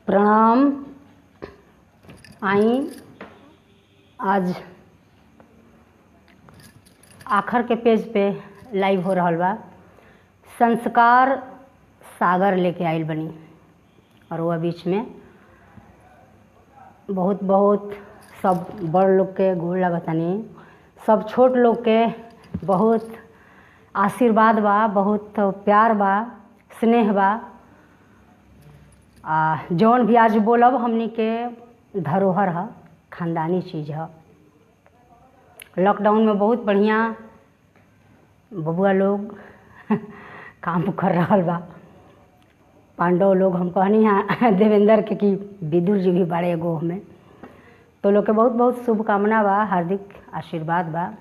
प्रणाम। आई आज आखिर के पेज पे लाइव हो रहल बा। संस्कार सागर लेके आइल बनी और वह बीच में बहुत बहुत सब बड़ लोग के गोड़ लगतनी, सब छोट लोग के बहुत आशीर्वाद बा, बहुत प्यार बा, स्नेह बा। जौन भी आज बोलब हमनी के धरोहर है, खानदानी चीज़ है। लॉकडाउन में बहुत बढ़िया बबुआ लोग काम कर रहल बा। पांडव लोग हम कहनी हाँ देवेंद्र के कि विदुर जी भी बड़े एगो में, तो लोग के बहुत बहुत शुभकामना बा, हार्दिक आशीर्वाद बा।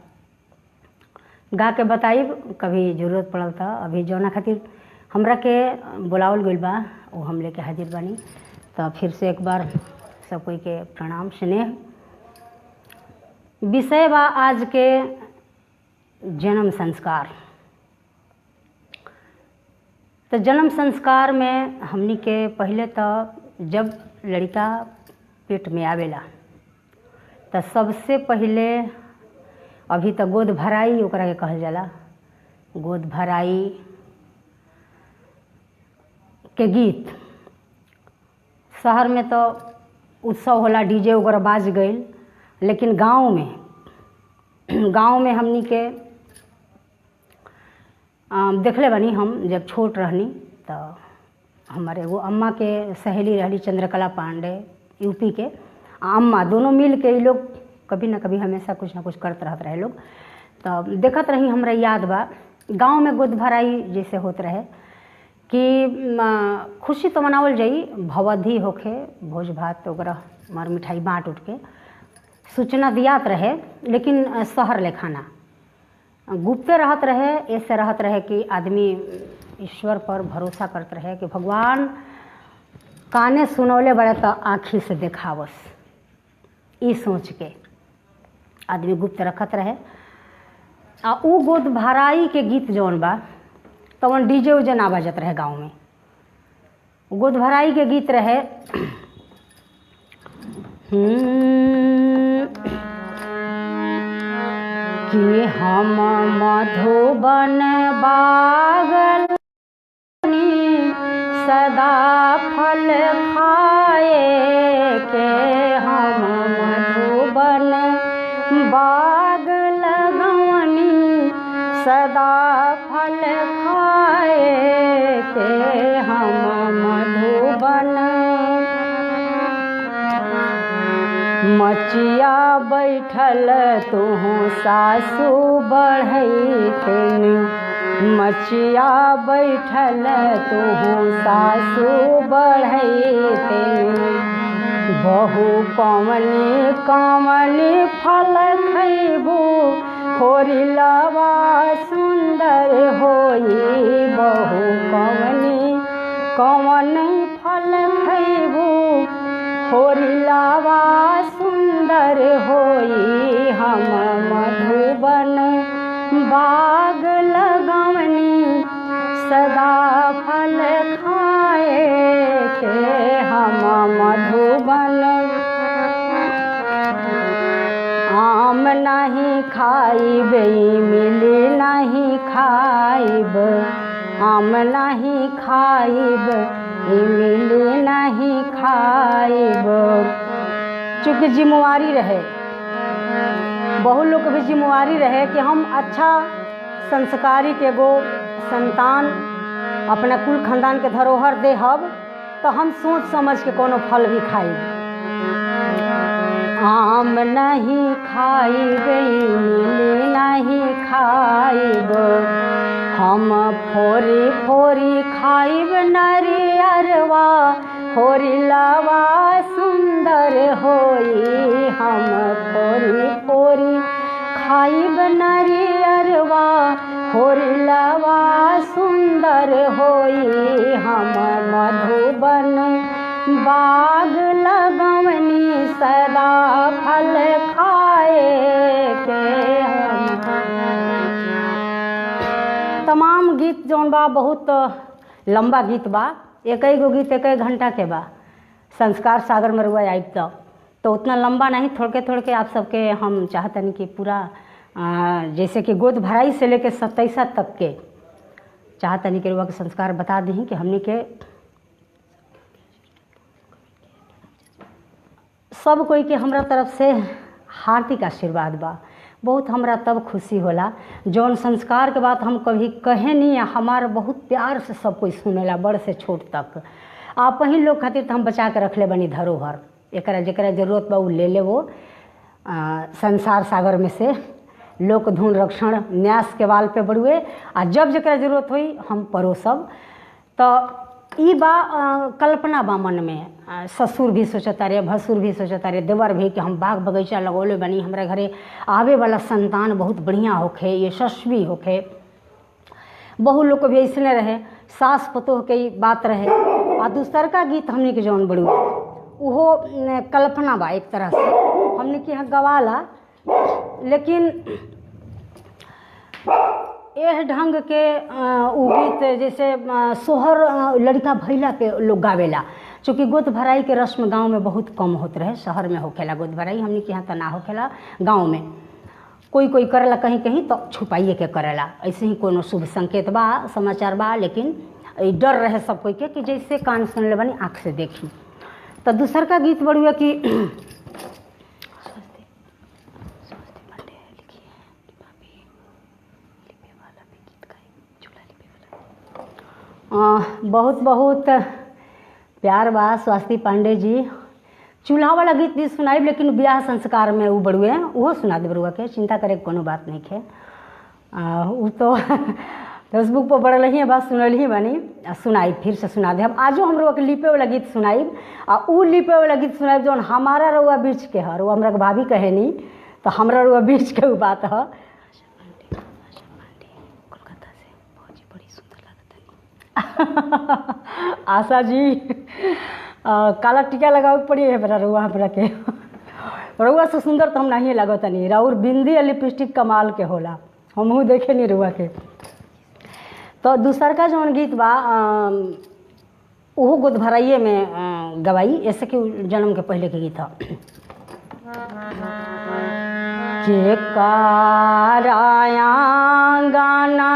गा के बताई कभी जरूरत पड़ल था। अभी जौना खातिर हमरा के बुलावल गइल बा वो हम लेके हाजिर बानी। तो फिर से एक बार सब कोई के प्रणाम स्नेह। विषय बा आज के जन्म संस्कार। तो जन्म संस्कार में हमनी के पहले तो जब लड़का पेट में आवेला तो सबसे पहले अभी तो गोद भराई ओकरा के कहल जाला। गोद भराई के गीत शहर में तो उत्सव होला, डीजे वगैरह बाज गईल, लेकिन गांव में हमनी के देखले बनी। हम जब छोट रहनी तो हमारे वो अम्मा के सहेली रहली चंद्रकला पांडे, यूपी के अम्मा, दोनों मिल के ये लोग कभी ना कभी हमेशा कुछ ना कुछ करते रहते रहे लोग। तो देखत रही, हमरा याद बा गांव में गोद भराई जैसे होत रहे कि खुशी तो मनावल जाई, भवधी होके भोज भात वगैरह मार मिठाई बाँट उठ के सूचना दियात रहे, लेकिन शहर ले खाना गुप्ते रहत रहे। ऐसे रहत रहे कि आदमी ईश्वर पर भरोसा करते रहे कि भगवान काने सुनौले बड़े तो आँखी से देखावस, ई सोच के आदमी गुप्त रखत रहे। आ उ गोद भराई के गीत जौन बा तवन डीजे उजे ना बजत रहे गाँव में। गोद भराई के गीत रहे कि हम मधुबन बागल सदा फल खाए के, हम मधुबन बाग लगवनी सदा फल खाए के, हम मधुबन मचिया बैठल तुहूँ सासु बढ़ैतन, मचिया बैठल तुहूँ सासु बढ़ैतन, बहु कमनी कमनी फल खैबू होरी लवा सुंदर होई, बहु कमनी कमनी फल खैबू होरी लावा सुंदर होई, हम मधुबन बाग लगवनी सदा फल खाए के, हम मधुबन आम नहीं खाइब इमली नहीं खाइब, आम नहीं खाइब इमली नहीं खाइब। चूँकि जिम्मेवारी रहे, बहुत लोग के भी जिम्मेवारी रहे कि हम अच्छा संस्कारी के गो संतान अपना कुल खानदान के धरोहर देहब, तो हम सोच समझ के कोनो फल भी खाइब। आम नहीं खाइब इमली नहीं खाइब, हम फोरी फोरी खाइब नरियरवा होरी लावा सुंदर होई, हम फोरी फोरी खाइब नरियरवा होरी लावा सुंदर होई, हम मधुबन बाग लगवनी सदा फल खाए के, हम तमाम गीत जौन बा बहुत लंबा गीत बा, एक गो गीत एक घंटा के बा। संस्कार सागर में रुआ आइब तो उतना लंबा नहीं, थोड़के थोड़के आप सबके हम चाहतनी कि पूरा जैसे कि गोद भराई से लेके 27 तक के चाहतनी के रुआ के संस्कार बता दी कि हमने के सब कोई के हमरा तरफ से हार्दिक आशीर्वाद बा। बहुत हमरा तब खुशी होला जौन संस्कार के बात हम कभी कहे नहीं, हमार बहुत प्यार से सब कोई सुनेला, बड़ से छोट तक। आप ही लोग खातिर तो हम बचा के रखले बनी धरोहर, एकरा जकरा जरूरत बा उ ले ले वो संसार सागर में से लोक धुन रक्षण न्यास के वाल पे बड़ुए, आ जब जकरा जरूरत हुई हम परोसब। तो ई बा कल्पना बा मन में, ससुर भी सोचता रहे, भसुर भी सोचता रहे, देवर भी कि हम बाग बगीचा लगौले बनी, हमारे घरे आवे वाला संतान बहुत बढ़िया होखे, यशस्वी होखे। बहु लोग को भी ऐसने रहे, सास पतोह के बात रहे। आ दूसर का गीत हमने के जौन बड़ुआ उहो कल्पना बा एक तरह से हमने के यहाँ गवाला, लेकिन एह ढंग के उ गीत जैसे सोहर लड़का भैला पे लोग गावेला, चूँकि गोद भराई के रस्म गांव में बहुत कम होत रहे, शहर में होखेला गोद भराई, हमने के यहाँ तो ना होखेला। गांव में कोई कोई करेला, कहीं कहीं तो छुपाइए के करेला, ऐसे ही कोनो शुभ संकेत बा, समाचार बा, लेकिन डर रहे सब कोई के कि जैसे कान सुन ले बनी आँख से देखी। तो दूसर का गीत बढ़िया कि बहुत बहुत प्यार बा स्वास्थ्य पांडे जी, चूल्हा वाला गीत भी सुनाइब, लेकिन ब्याह संस्कार में वो बड़ुए वो सुना दे बरुआ के, चिंता करे के कोनो बात नहीं है। वो तो फेसबुक पर बढ़ल ही बात सुनल ही बनी, सुनाई फिर से सुना दे। आजो हम रुआ के लिपे वाला गीत सुनाइब, आ उ लिपे वाला गीत सुनाइब जौन हमारा रुआ बीच के है, रुआ हमरा के भाभी कहे नहीं तो हमरा रुआ बीच के बात है। आशा जी काला टीका लगावे पड़ी है बड़ा रुआ हमरा के, रुआ से सुंदर तो हम नहीं लगता नहीं, राउर बिंदी या लिपस्टिक कमाल के होला, हमहू देखे नहीं रुआ के। तो दूसर का जौन गीत बा ओहो गोद भराइए में गवाई, ऐसे कि जन्म के पहले के गीत है। के काराया गाना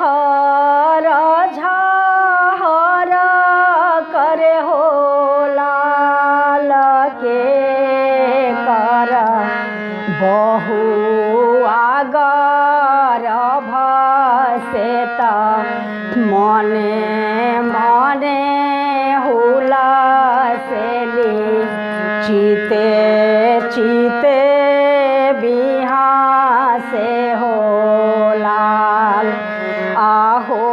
हर झाहर करे हो लाल के कर बहु आगर भसेत मने मने हुला सेली चीते चीते बिहा से हो लाल आहो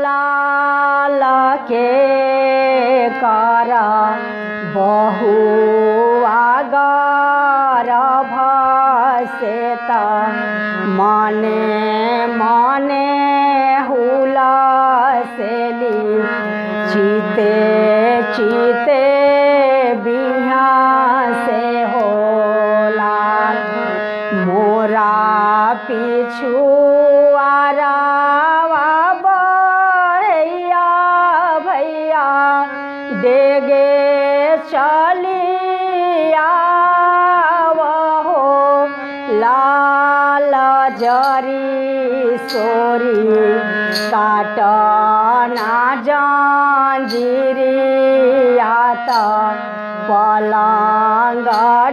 लाल के कर बहु आगर भसेत मने मने हुला सेली चीते चीते बिहा से हो लाल मोरा पीछू देगे चलिया हो लाल जरी सोरी काटना जंजीरी आत पलंग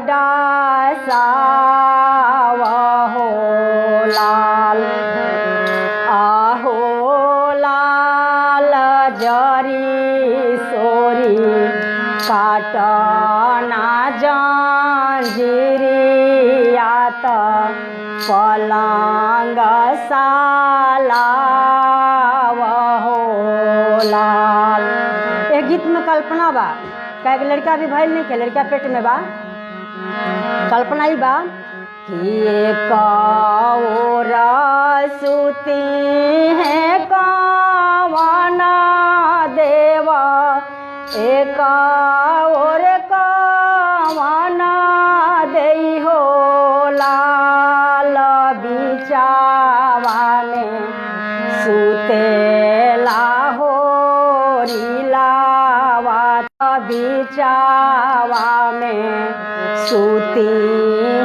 डासा हो लाल आहो लाल जरी सोरी काटना जंजीरी आत पलंग साला हो लाल। एक गीत में कल्पना बा, क्या लड़का भी भइल नहीं के, लड़का पेट में बा, कल्पना ही बा कि एक और सुती है कामना देवा, एक और कामना देई हो लाल बिचावा में सूते चावा में सूती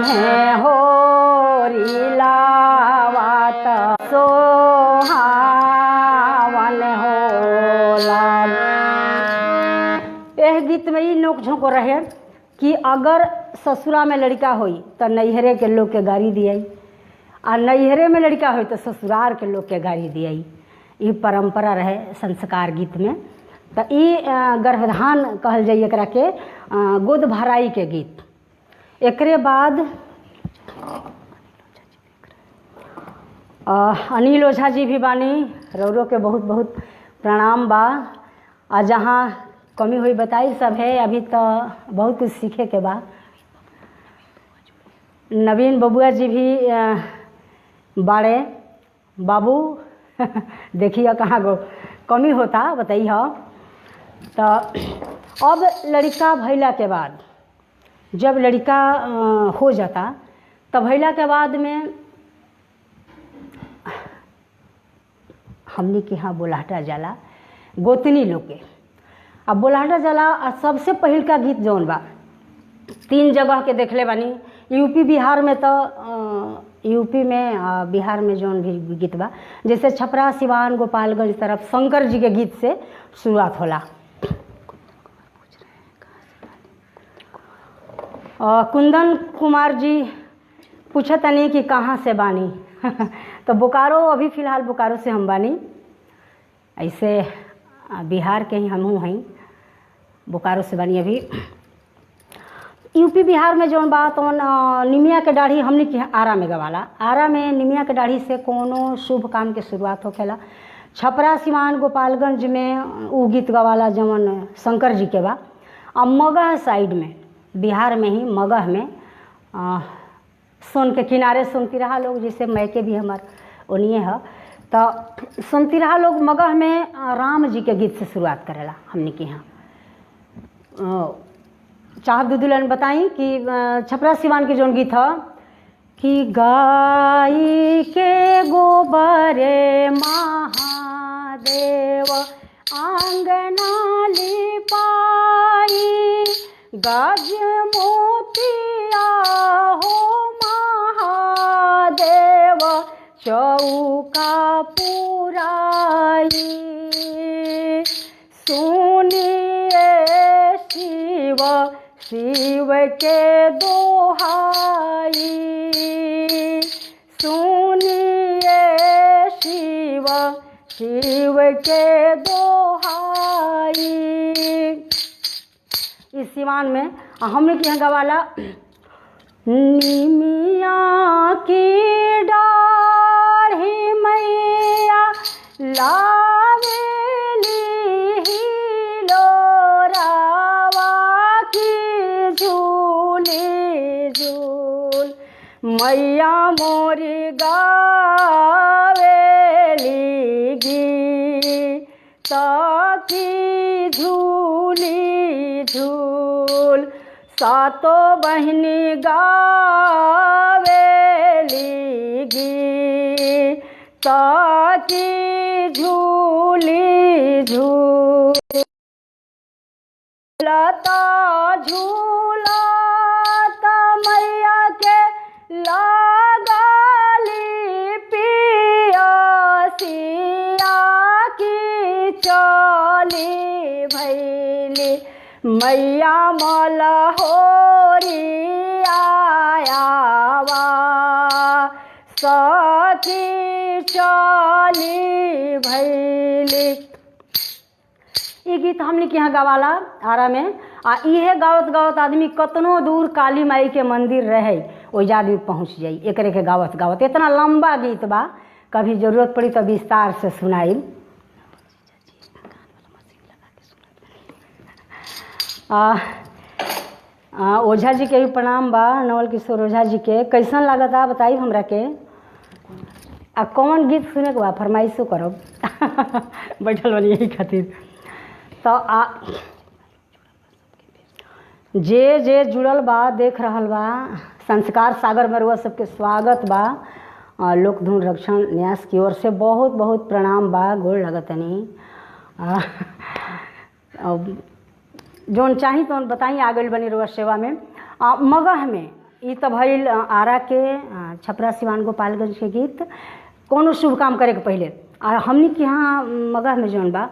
हैं होरी लावात सोहावन होला। यह गीत में ही नोक झोंक रहे कि अगर ससुरा में लड़का होई तो नैहरे के लोग के गाड़ी दियाई, आ नैहरे में लड़का होई तो ससुराल के लोग के गाड़ी दियाई। ये परंपरा रहे संस्कार गीत में। तो ये गर्भधान कहल जाइए एकरा के, गोद भराई के गीत। एकरे बाद अनिल ओझा जी भी बानी, रौरो के बहुत बहुत प्रणाम बा। आ जहाँ कमी हुई बताई सब है, अभी तो बहुत कुछ सीखे के बा। नवीन बबुआ जी भी बाड़े, बाबू देखिए कहाँ कमी होता बताइए। तो अब लड़का भैला के बाद, जब लड़का हो जाता तब भैला के बाद में हमने के यहाँ बोलाहटा जाला गोतनी लोग के। अब बोलाहटा जाला सबसे पहिल का गीत जौन बा 3 जगह के देखले बानी, यूपी बिहार में। तो यूपी में बिहार में जौन भी गीत बा, जैसे छपरा सिवान गोपालगंज तरफ शंकर जी के गीत से शुरुआत होला। कुंदन कुमार जी पूछतनी कि कहाँ से बानी तो बोकारो, अभी फ़िलहाल बोकारो से हम बानी। ऐसे बिहार के ही हमहू हैं, बोकारो से बानी अभी। यूपी बिहार में जौन बात निमिया के दाढ़ी हमने के आरा में गवाला। आरा में निमिया के दाढ़ी से कोनो शुभ काम के शुरुआत होखेला। छपरा सिवान गोपालगंज में उ गीत गवाला जवन शंकर जी के बा। और मगह साइड में, बिहार में ही मगह में सोन के किनारे सुनती रहा लोग, जैसे मैके भी हमार ओनिए है। तो सुनती रहा लोग मगह में राम जी के गीत से शुरुआत करेला हमने के यहाँ। चाहत दुदुलन बताई कि छपरा सिवान के जौन गीत है कि गाई के गोबरे महादेव आंगना लिपाई, गाज मोतिया हो महादेव चौका पुराई। सुनिए शिव शिव के दोहाई, सुनिए शिव शिव के दोहाई। इस सिवान में हमने के यहाँ गवाला निमिया की डाढ़ी मैया लावेली लोरावा की झूली झूल, मैया मोरी गावेली गीत की झूली झूल। सातो बहिनी गावेली गीत की झूली झूल। लता झूलता मैया के लागली पियसिया की चली भैली, मैया मलहोरी आयावा सखी चली भैली। ये गीत हमने के यहाँ गवाला आरा में। आ इहे गावत गावत आदमी कतनो दूर काली माई के मंदिर रहे ओइजा आदमी पहुँच जाई। एकरे के गावत गावत इतना लंबा गीत बा, कभी जरूरत पड़ी तो विस्तार से सुनाई। ओझा जी के भी प्रणाम बा, नवल किशोर ओझा जी के। कैसन लागता बताई हमरा के। आ कौन गीत सुने के बा फरमाइशो करब बैठल बनी यही खातिर। तो जे जे जुड़ल बा देख रहल बा, संस्कार सागर में रुआ सबके स्वागत बा। लोक धुन रक्षण न्यास की ओर से बहुत बहुत प्रणाम बा, गोड़ लगतनी। जौन चाही तो बताई आ गई बनी रउआ सेवा में। मगह में ई तो भइल आरा के छपरा सिवान गोपालगंज के गीत कोनो शुभ काम करे के पहले। आ हमनी के यहाँ मगह में जौन बा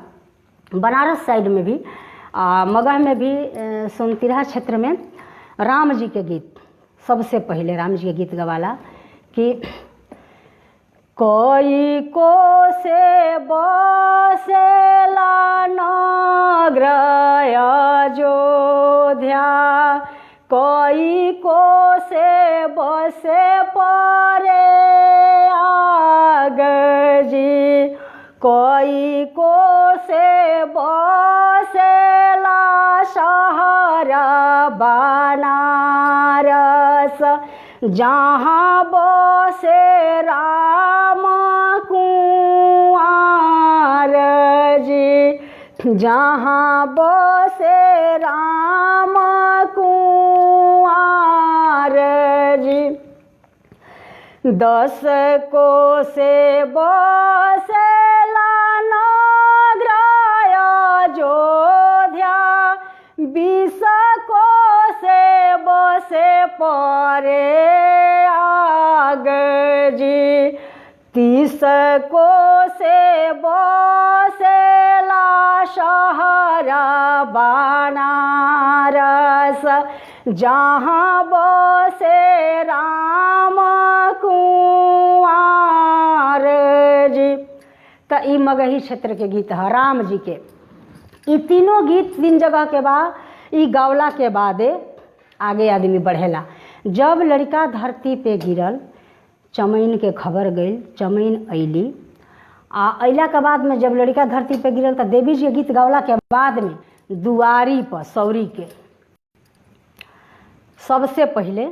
बनारस साइड में भी मगह में भी सोनतिरहा क्षेत्र में राम जी के गीत सबसे पहले राम जी के गीत गवाला कि कोई को से बसेला नगर अयोध्या, कोई को से बसे परे आग जी, कोई को से बसेला शहर बनारस, जहाँ बसे राम कुंवर जी, जहाँ बसे राम कुंवर जी। 10 को से बसेला नगर अयोध्या, 20 को से बसे परे आग जी, 30 को से बसेला शहर बनारस, जहाँ बसे राम कुंवर जी। तो ई मगही क्षेत्र के गीत है राम जी के। ई तीनों गीत 3 जगह के बाद ई गावला के बादे आगे आदमी बढ़ेला। जब लड़का धरती पे गिरल, चमैन के खबर गई, चमैन अइली, अइला के बाद में जब लड़का धरती पे गिरल तो देवी जी के गीत गावला के बाद में दुआरी पर सौरी के सबसे पहले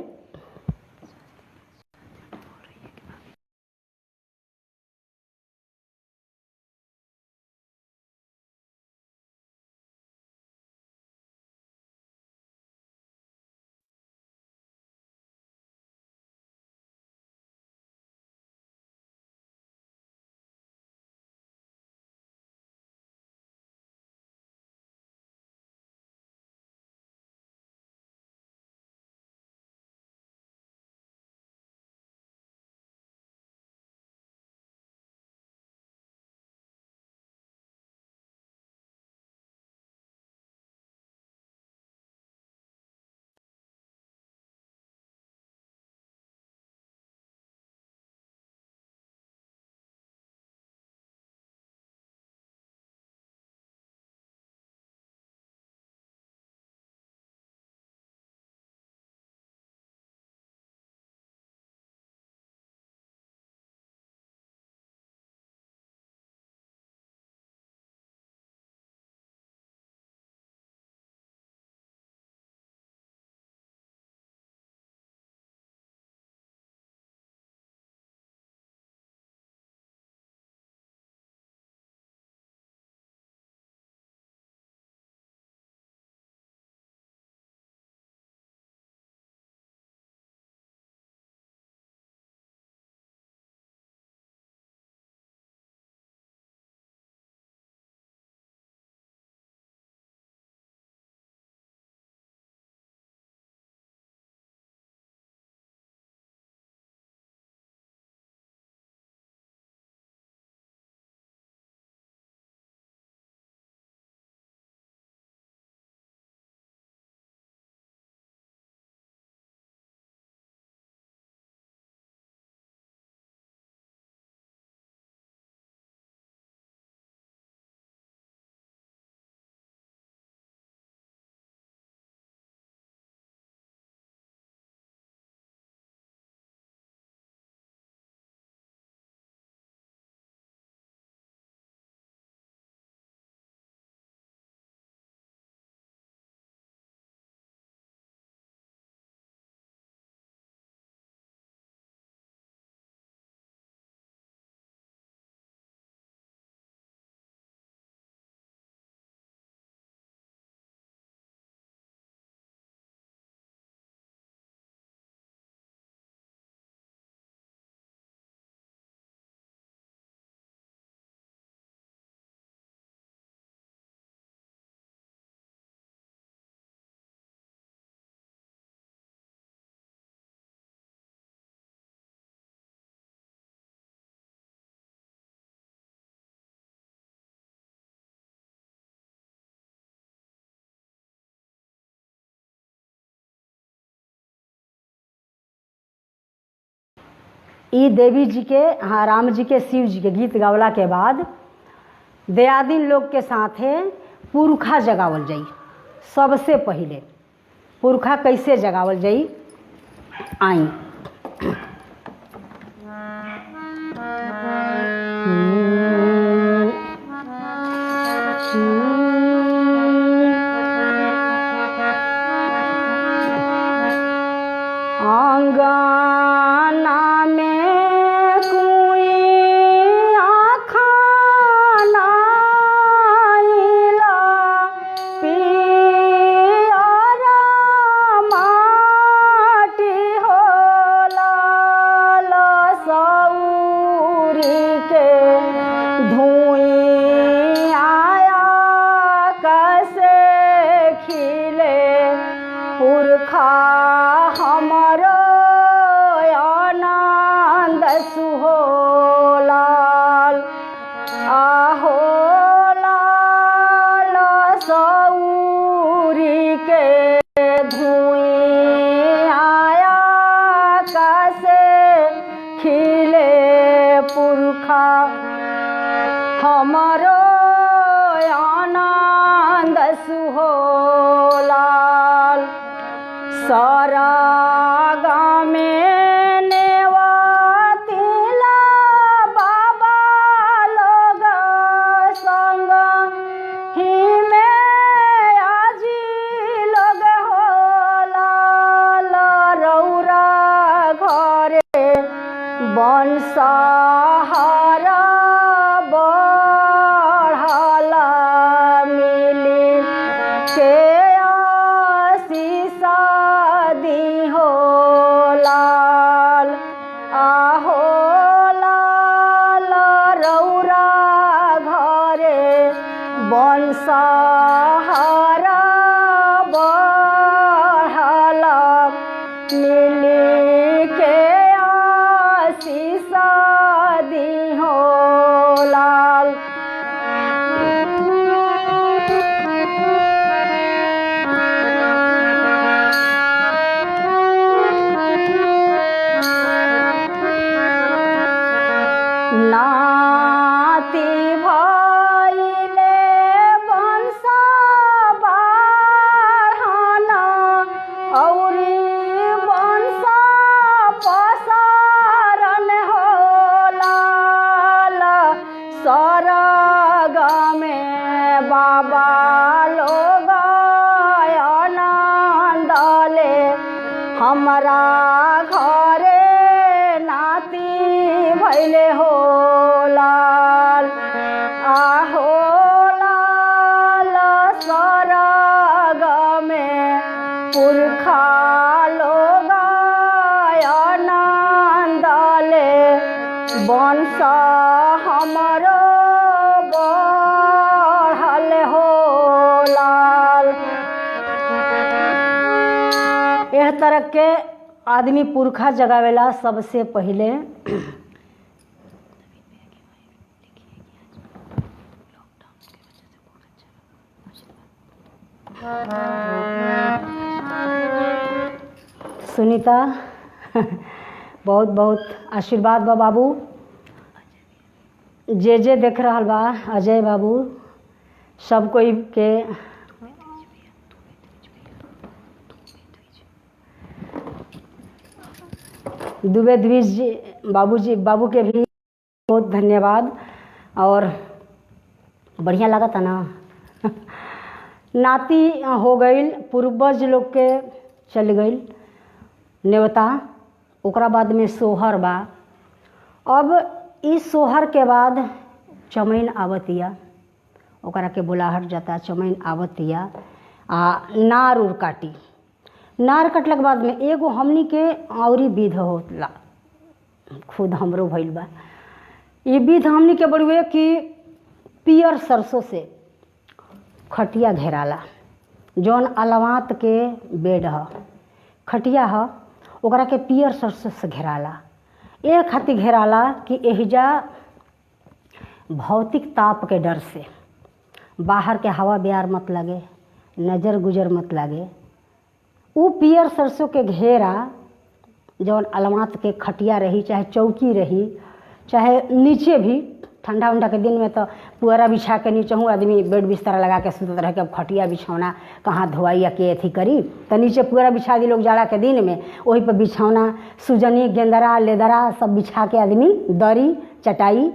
ई देवी जी के, हाँ, राम जी के, शिव जी के गीत गावला के बाद दयादीन लोग के साथे पुरखा जगावल जाई। सबसे पहिले पुरखा कैसे जगावल जाई, आई। आंगना में कुइया खाना आइला, पियरा माटी होला, लसौरी के धुइया कैसे खिले पुरखा हमरो आनंद सुहोलाल। आहो लाल सौरी के धुइया कैसे खिले पुरखा हमरो आनंद सुहोलाल। सरागा में नेवतिला बाबा लोग संग ही में आजी लोग होला, रौरा घरे बंसहारा बढ़ला, मिली के आशीषा दी हो लाल। आहो लाल रौरा घरे बंसहारा बढ़ला, मिली के आशीषा दी हो लाल। नाती भइले बंसा बाढ़ाना, औरी बंसा पसारन होला, सरग में बाबा लोग आनंद ले, हमरा घरे नाती भइले हो लाल। आहो लाल सरग में पुरखा लोग आनंद ले, वंश हमरो बढ़ल हो लाल। एह तरह के आदमी पुरखा जगावेला सबसे पहिले सुनीता बहुत बहुत आशीर्वाद बा बाबू। जे देख रहा बा, अजय बाबू, सब कोई के दुबे द्विज जी, बाबू के भी बहुत धन्यवाद। और बढ़िया लगा था ना। नाती हो गई, पूर्वज लोग के चल गई नेवता, ओकरा बाद में सोहर बा। अब इस सोहर के बाद चमैन आवतिया, ओकरा के बुलाहट जाता, चमैन आवतिया आ नार उर काटी। नार कटला के बाद में एगो हमनी के औरी विध होला, खुद हमरो भइल बा। ये विध हमनी के बड़ुए कि पियर सरसों से खटिया घेराला, जौन अलवात के बेड ह, खटिया ह, ओकरा के पियर सरसों से घेराला। ए खातिर घेराला कि एहिजा भौतिक ताप के डर से बाहर के हवा बिहार मत लगे, नज़र गुजर मत लगे। उ पियर सरसों के घेरा जौन अलमात के खटिया रही, चाहे चौकी रही, चाहे नीचे भी ठंडा उंडा के दिन में तो पुअरा बिछा के नीचे हूँ आदमी बेड बिस्तर लगा के सुतत रह के। अब खटिया बिछौना कहाँ धोवाई या के अथी करी, तो नीचे पुअरा बिछा दी लोग जाड़ा के दिन में, वही पर बिछौना सुजनी गेंदरा लेदरा सब बिछा के आदमी दरी चटाई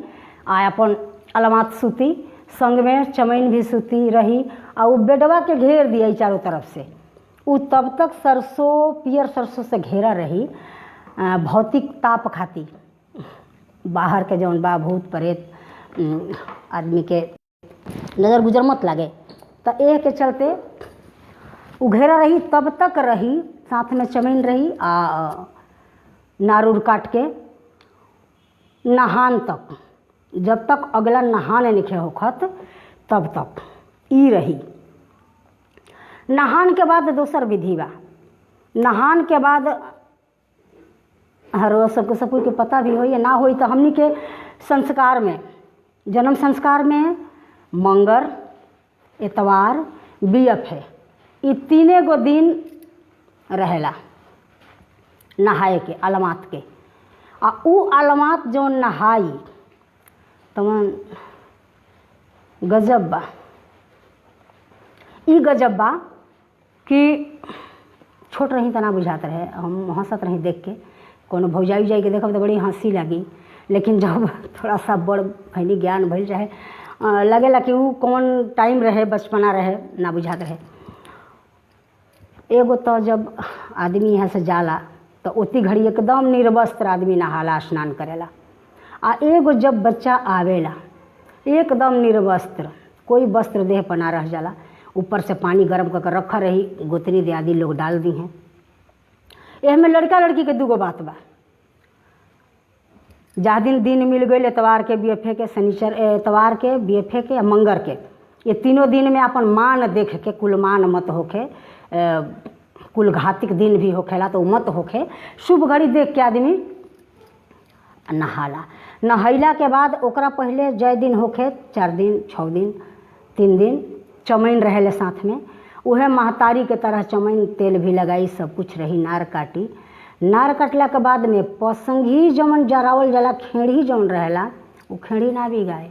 आ अपन अलमात सूती, संग में चमैन भी सूती रही आ वो बेडवा के घेर दिया चारों तरफ से। वो तब तक सरसों पियर सरसों से घेरा रही, भौतिक ताप खाती बाहर के जौन बा भूत प्रेत आदमी के नज़र गुजर मत लगे, तो एह के चलते वो घेरा रही तब तक रही, साथ में चमैन रही आ नारूर काट के नहान तक, जब तक अगला नहाने निखे होखत तब तक ई रही। नहान के बाद दोसर विधि बा। नहान के बाद हर सबके सब के पता भी हो या ना हो, तो हमनी के संस्कार में, जन्म संस्कार में मंगर, एतवार, बीएफ है, ये तीने गो दिन रहेला नहाए के अलमात के। आ उ अलमात जो नहाई तमन गजब बा। ई गजब बा कि छोट रही तना बुझात रहे, हम हंसत रही देख के, कोनो भौजाई जाई के देखब तो बड़ी हंसी लगी, लेकिन जब थोड़ा सा बड़ भैनी ज्ञान भइल चाहे लगेला कि वो कौन टाइम रहे, बचपना रहे, ना बुझात रहे। एगो तो जब आदमी यहाँ से जाला तो उतनी घड़ी एकदम निर्वस्त्र आदमी नहाला स्नान करेला, आ एगो जब बच्चा आवेला एकदम निर्वस्त्र, कोई वस्त्र देह पर ना रह जाला, ऊपर से पानी गर्म करके रखा रही, गोतनी दे आदि लोग डाल दी हैं। एह में लड़का लड़की के दूगो बात बा। जा दिन मिल गई एतवार के बीएफए के, शनिचर एतवार के बीएफए के या मंगर के, ये तीनों दिन में अपन मान देख के, कुल मान मत होखे, कुल घातिक दिन भी होखेला तो मत होखे, शुभ घड़ी देख के आदमी नहाला। नहैला के बाद ओकरा पहले जय दिन होखे 4 दिन 6 दिन 3 दिन चमैन रहेले साथ में, उहे महतारी के तरह चमैन तेल भी लगाई, सब कुछ रही, नार काटी। नार कटला के बाद में पसंगी जमन जरावल जाला, खेड़ी जौन रहेला वो खेड़ी ना बिगाए,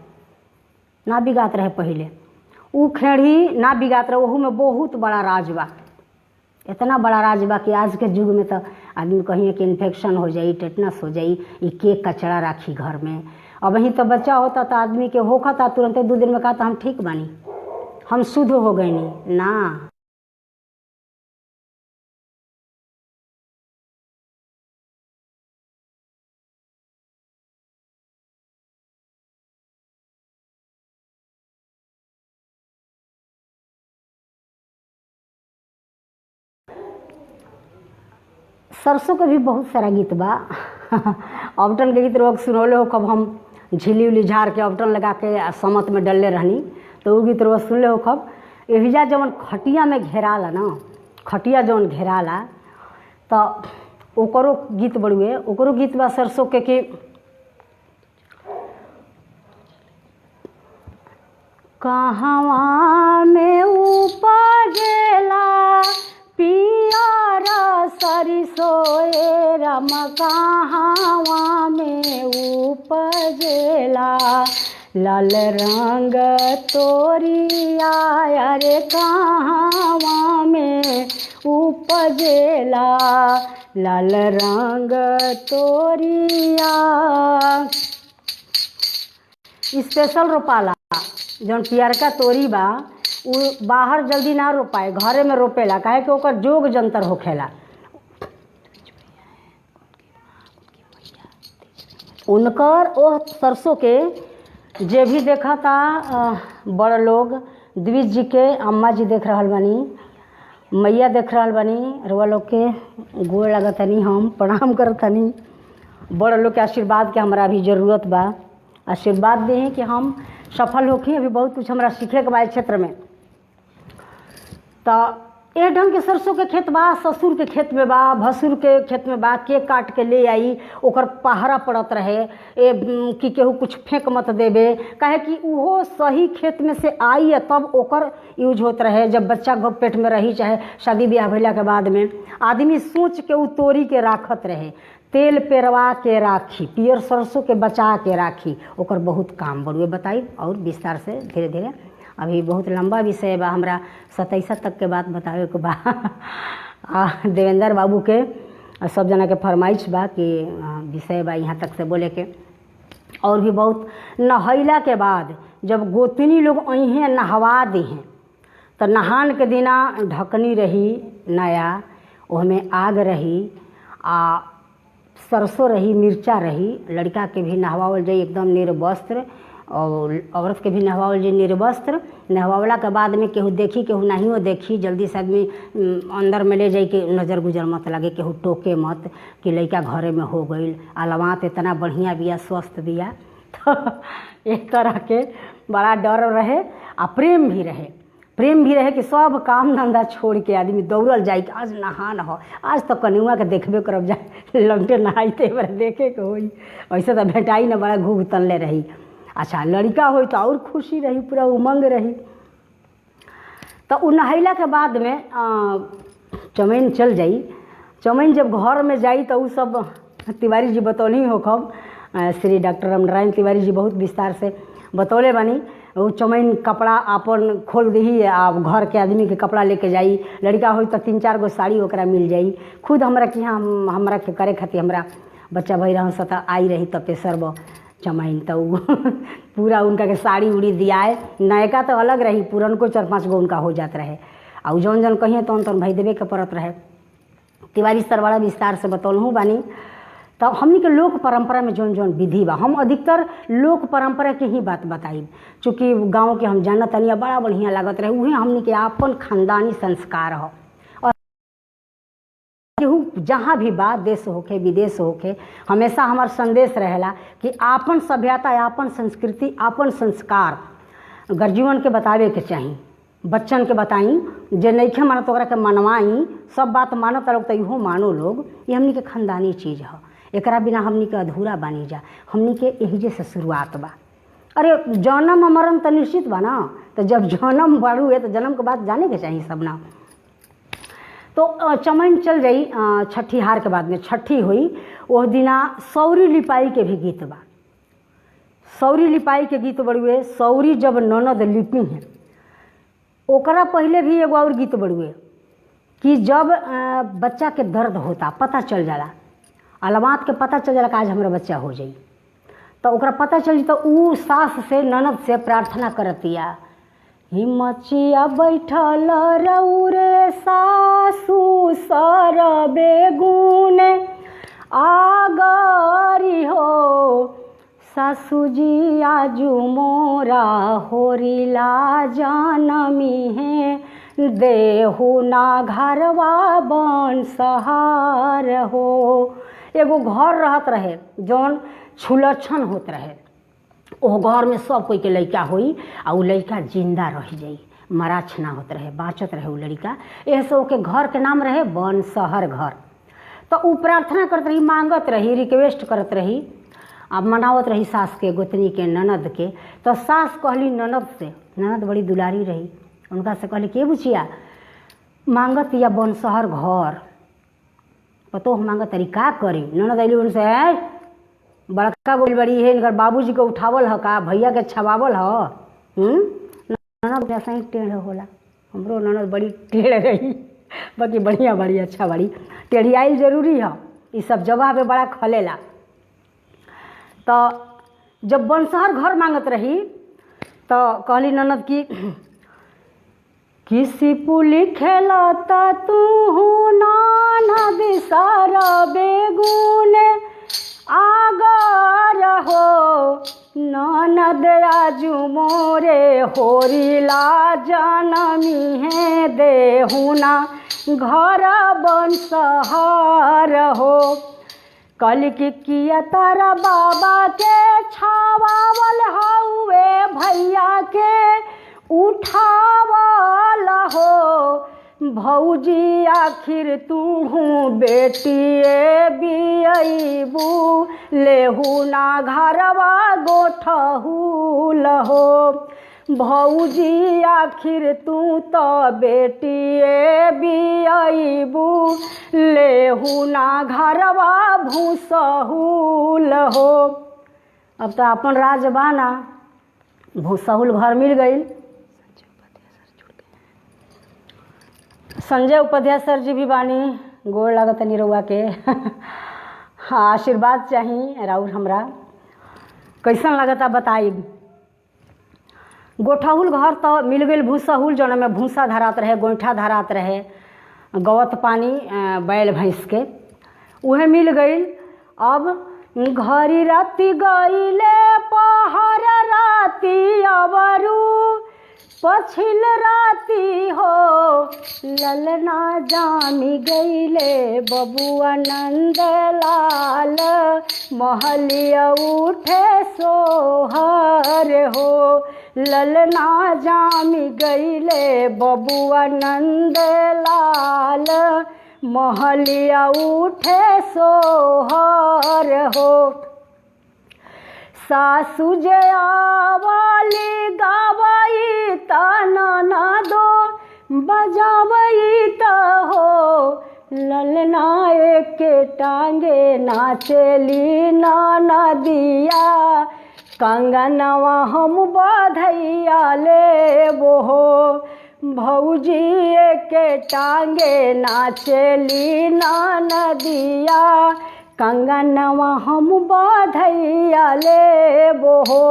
ना बिगात रहे पहले, वो खेड़ी ना बिगात रहे। वहू में बहुत बड़ा राज बा, इतना बड़ा राज बा कि आज के युग में तो आदमी कहिए कि इन्फेक्शन हो जाई, टेटनस हो जाई, ये के कचरा राखी घर में। अब वहीं तो बच्चा होता तो आदमी के होखा था तुरंत 2 दिन में कहा था हम ठीक बानी, हम शुद्ध हो गए नहीं ना। सरसों के भी बहुत सारा गीत बा। अबटन के गीत लोग सुनौले हो, कब हम झिल्ली उली झाड़ के अबटन लगा के समत में डलले रहनी तो वो गीत रोज सुनले हो। कब एहिजा जवन खटिया में घेराला ना, खटिया जवन घेराला तो ओकरो गीत बड़ुए, ओकरो गीत बा सरसों के कि कहवा में उपजेला पियर सरिसोए राम, कहवा में उपजेला लाल रंग तोरिया, अरे कहवा में उपजेला लाल रंग तोरिया। स्पेशल रोपाला जौन पियरका तोरी बा वो बाहर जल्दी ना रोपाए, घरे में रोपेला, काहे कि ओकर जोग जंतर होखेला। उनकर ओह सरसों के जे भी देखा था बड़ लोग, द्विज जी के अम्मा जी देख रहल बानी, मैया देख रहल बानी, रुआ लोग के गोड़ लगतनी, हम प्रणाम करतनी। बड़ लोग के आशीर्वाद के हमरा भी ज़रूरत बा, आशीर्वाद दें कि हम सफल होखी। अभी बहुत कुछ हमरा सीखे के बा क्षेत्र में। तो ए ढंग के सरसों के खेत बा, ससुर के खेत में बा, भसुर के खेत में बा, के काट के ले आई, ओकर पहरा पड़त रहे कि केहू कुछ फेंक मत देबे, काहे कि उहो सही खेत में से आई है तब ओकर यूज होत रहे। जब बच्चा पेट में रही चाहे शादी ब्याह भइला के बाद में आदमी सोच के उ तोरी के राखत रहे, तेल पेरवा के राखी, पियर सरसों के बचा के राखी, ओकर बहुत काम बड़ुए। बताई और विस्तार से धीरे धीरे, अभी बहुत लंबा विषय बा, हमरा 27 तक के बात बतावे के बा। देवेंद्र बाबू के सब जना के फरमाइश बा कि विषय बा यहाँ तक से बोले के। और भी बहुत नहैला के बाद जब गोतनी लोग अइहें नहवा दीहें तो नहान के दिना ढकनी रही नया, ओहमें आग रही आ सरसों रही, मिर्चा रही, लड़का के भी नहवावल जाई एकदम निर्वस्त्र और औरत के भी नहवावल जाई निर्वस्त्र। नहवावला के बाद में केहू देखी केहू नाहियो देखी, जल्दी से आदमी अंदर में ले जाई कि नज़र गुजर मत लगे, केहू टोके मत कि लड़का घरे में हो गई। अलवात इतना बढ़िया बिया, स्वस्थ बिया, तो एक तरह के बड़ा डर रहे आ प्रेम भी रहे। प्रेम भी रहे कि सब काम धंधा छोड़ के आदमी दौड़ल जाए कि आज नहा न हो, आज तो कनुआ के देखबे करब, जाए लंगटे नहाइते बार देखे के होई, ऐसे तो भेटाई न, बड़ा घूघ तनले रही। अच्छा लड़का हो तो और खुशी रही, पूरा उमंग रही। तो उ नहैला के बाद में चमैन चल जाई। चमैन जब घर में जाई तो उ सब तिवारी जी बतौली हो कब, श्री डॉक्टर रामनारायण तिवारी जी बहुत विस्तार से बतौले बानी। वो चमैन कपड़ा आपन खोल दी आ घर के आदमी के कपड़ा लेके जाई, लड़का हो तो 3-4 गो साड़ी ओकरा मिल जाई। खुद हमरा कि हमरा के करे खातिर हमरा बच्चा भई रहन सता आई रही तब पे सर्व चमैन, तो पूरा उनका के साड़ी उड़ी दियाए। नयका तो अलग रही, पुरन को 4-5 गो उनका हो जात रहे आ जौन जौन कहिए तौन भाई देवे के पड़त रहे। तिवारी सर बड़ा विस्तार से बतौलहूँ बानी। तो हमनी के लोक परंपरा में जौन जौन विधि बा, हम अधिकतर लोक परंपरा के ही बात बताई, चूँकि गाँव के हम जानत तनिया बड़ा बढ़िया लागत रहे, उहे हमनी के आपन खानदानी संस्कार हो। और केहू जहाँ भी बा, देश होके विदेश होके, हमेशा हमार संदेश रहेला कि आपन सभ्यता, आपन संस्कृति, आपन संस्कार गर्जीवन के बतावे के चाही, बच्चन के बताई। जे नइखे मानत ओकरा के मनवाई, सब बात मानत लोग तो इहो मानो लोग। ये हमनी के खानदानी चीज़ है, एकरा बिना हमनी के अधूरा बानी जा। हमनी के एहिजे से शुरुआत बा। अरे जन्म मरण तो निश्चित बा ना, तो जब जन्म बढ़ू है तो जन्म के बाद जाने के चाहिए सब ना। तो चमैन चल जाई छठी हार के बाद में, छठी हुई ओह दिना सौरी लिपाई के भी गीत बा। सौरी लिपाई के गीत बड़ुए, सौरी जब ननद लिपी हैं, ओकरा पहले भी एगो और गीत बड़ुए कि जब बच्चा के दर्द होता पता चल जाला, अलमात के पता चल जाला कि आज हमारा बच्चा हो जाई, तो ओकरा पता चली तो ऊ सास से ननद से प्रार्थना करतिया, हिमचिया बैठल रौरे सासू सरबे गुने आगरी हो, सासू जी आजू मोरा होरिला जनमी है, देहु ना घरवा बन सहार हो। एगो घर रहत रहे जौन छुलछन होत रहे, ओह घर में सब कोई के लड़का होई आ उ लड़का जिंदा रह जाई, मराछ ना होत रहे, बाँचत रहे उ लड़का। ऐसे ओके घर के नाम रहे बन शहर घर। तो उ प्रार्थना करत रही, मांगत रही, रिक्वेस्ट करत रही, अब मनावत रही सास के, गोतनी के, ननद के। तो सास कहली ननद से, ननद बड़ी दुलारी रही, उनका से कहली के बुचिया मांगत या बन शहर घर, पतो मांगत तरी का करी। ननद अली उनसे बड़का बोल बड़ी है, इनकर बाबूजी को उठावल ह का, भैया के छवावल ह। ननद ऐसा ही टेढ़ होला, हमरो ननद बड़ी टेढ़ रही, बाकी बढ़िया बड़ी अच्छा बड़ी टेढ़ियाई जरूरी है, ये सब जगह पे बड़ा खलेला। तो जब बनशहर घर मांगत रही तो कहली ननद की किसी पुली खेलता तू नाना बिसार बेगुने आगर हो, ननद आजू मोरे होरिला जनमी है, देहुना घर बनशहर हो। कल की किया तारा बाबा के छावावल हउए, भैया के उठावल हो, भौजी आखिर तू बेटिए बियबू लेहू ना घरवा गोठहू लहो। भौजी आखिर तू तो बेटिए बियबू लेहू ना घरवा भूसहुल हो। अब तो अपन राज बाना, भूसहुल घर मिल गई। संजय उपाध्याय सर जी भी बानी, गोड़ लागत निरहुआ के हाँ आशीर्वाद चाहिए राउर हमरा। कैसन लगता बताई। गोठहुल घर तो मिल गई, भूसहुल जौन में भूसा धरात रहे, गोइठा धरात रहे, गवत पानी बैल भैंस के, उहे मिल गई। अब घरी राती गईले पहर राती अबरू पछिल राती हो ललना जामी गईले बबुआ नंदलाल महलिया उठे सोहर हो। ललना जामी गईले बबुआ नंदलाल महलिया उठे सोहर हो। सासु जयावाली गावई तना दो बजावई त हो ललना के टांगे नाचेली नाना दिया कंगनवा हम बधैया ले वो हो। भौजी के टांगे नाचेली नाना दिया कंगनवा हम बधैया ले वो हो।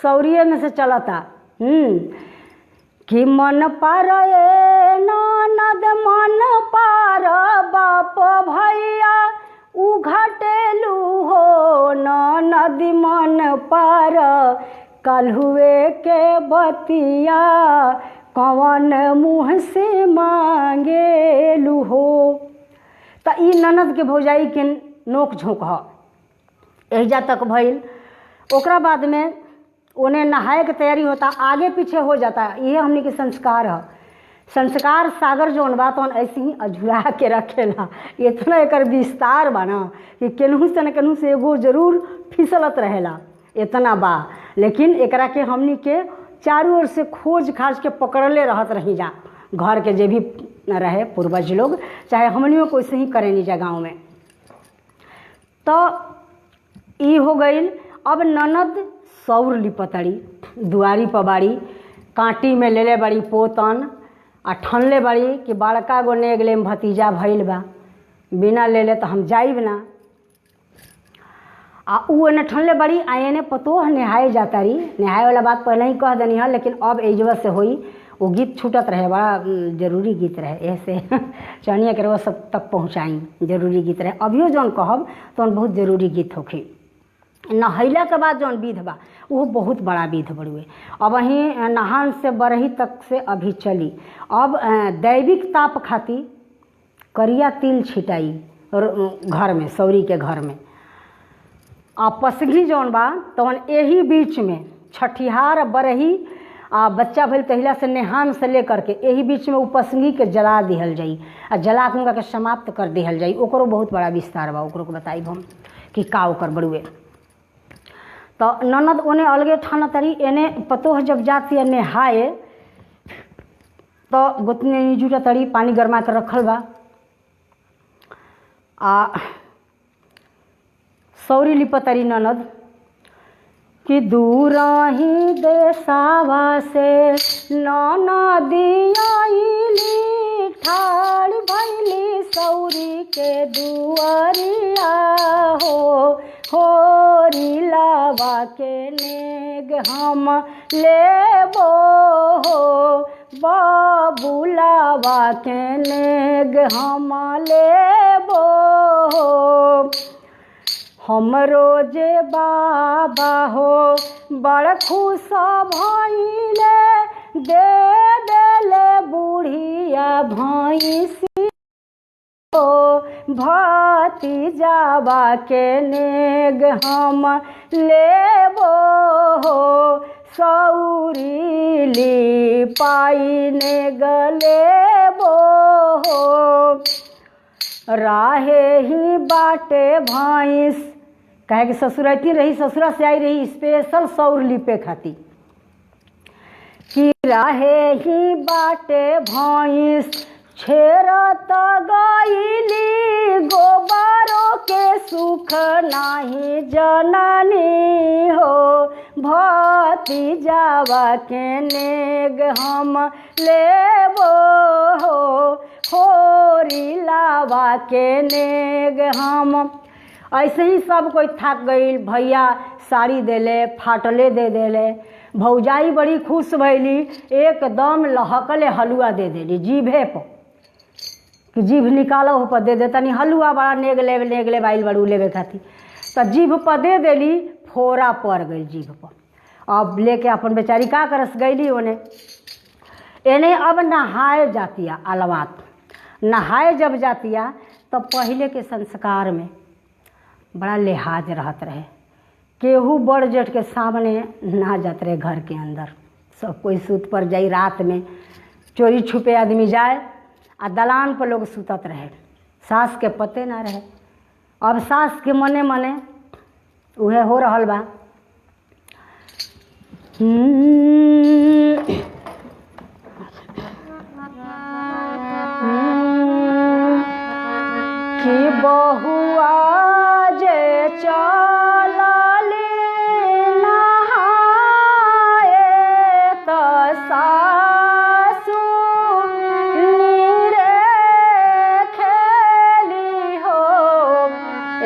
सौरिये में से चलता कि मन पार ननद मन पार बाप भैया उघटेलू हो। ननद मन पार कलहुए के बतिया कवन मुँह से मांगेलू हो। त ई ननद के भौजाई के नोक झोंक ह एहिजा तक भइल। ओकरा बाद में उन्हें नहाए के तैयारी होता, आगे पीछे हो जाता। ये हमने के संस्कार है। संस्कार सागर जौन बा तौन ऐसे ही अझुरा के रखेला। इतना एकर विस्तार बा ना कि केनहू से न केनहू से एगो जरूर फिसलत रहेला, इतना बा। लेकिन एकरा के हमनी के चारों ओर से खोज खाज के पकड़ले रहत रही जा। घर के जे भी रहे पूर्वज लोग, चाहे हमनियों को ऐसे ही करेनी जा गाँव में। तो ई हो गई। अब ननद सौर लिपतड़ी दुआरी पर बाड़ी, कांटी में लेले बड़ी पोतन आ ठनले बड़ी कि बड़का गो नेगले में भतीजा भइल बा, बिना लेले तो हम जाइब ना। आ उ एने ठनले बड़ी आ एने पतोह नहाए जाता रही। नहाए वाला बात पहले ही कह देनी है, लेकिन अब एजवा से होई। वो गीत छूटत रहे, बड़ा जरूरी गीत रहे, ऐसे चनिया के वो सब तक पहुँचाई। जरूरी गीत रहे, अभियो जौन कहब तो बहुत जरूरी गीत होखी। नहैला के बाद जौन विध बा वो बहुत बड़ा विध बड़ुए। अब वहीं नहान से बरही तक से अभी चली। अब दैविक ताप खाती करिया तिल छिटाई घर में, सौरी के घर में। आ पसघी जौन बा तवन यही बीच में छठिहार बरही आ बच्चा भइल तहिला से नेहान से लेकर के यही बीच में उपसंगी के जला दिहल जाई आ जला के उनका के समाप्त कर दिहल जाई। ओकरो बहुत बड़ा विस्तार बा, ओकरो के बताइब हम कि का ओकर बड़ुए। तो ननद ओने अलगे ठाना तरी, एने पतोह जब जाती है नहाए तो गोतनी जुटा तरी, पानी गरमा के रखल बा। आ सौरी लिपतरी ननद कि दूर ही देसावा से ननदिया आइली ठाड़ भइली सौरी के दुआरिया हो रिलावा के नेग हम लेबो हो बाबुलावा के नेग हम लेबो हो। हमरो जे बाबा हो बड़ खुश भइले दे देले बुढ़िया भैंसी हो भतीजावा के नेग हम लेबो हो सौरीली पाइने गले बो राहे ही बाटे भैंस। कहे कि ससुरती रही, ससुरा से आई रही स्पेशल सौर लिपे खाती कि राहे ही बाटे भैंस छेरत गईली गोबरों के सुख नाही जननी हो भतीजावा के नेग हम लेबो हो होरी लावा के नेग हम। ऐसे ही सब कोई थक गई, भैया साड़ी देले फाटले दे देले, भौजाई बड़ी खुश भैली, एकदम लहकले हलुआ दे देली जीभे पर कि जीभ निकालो पर दे दे तनी हलुआ बड़ा नेग ले बाइल बड़ू लेवे खातिर तो जीभ पर दे देली, फोड़ा पड़ गई जीभ पर। अब लेके अपन बेचारी का करस गईली ओने एने। अब नहाए जातिया अलवात, नहाए जब जातिया तो पहले के संस्कार में बड़ा लिहाज रहत रहे, केहू बड़ जेठ के सामने ना जात रहे घर के अंदर, सब कोई सूत पर जाई, रात में चोरी छुपे आदमी जाए आ दलान पर लोग सुतत रहे, सास के पते ना रहे। अब सास के मने मने उहे हो रहल बा। कि बहुआ जे चलली नहाए त सासु नीरे खेली हो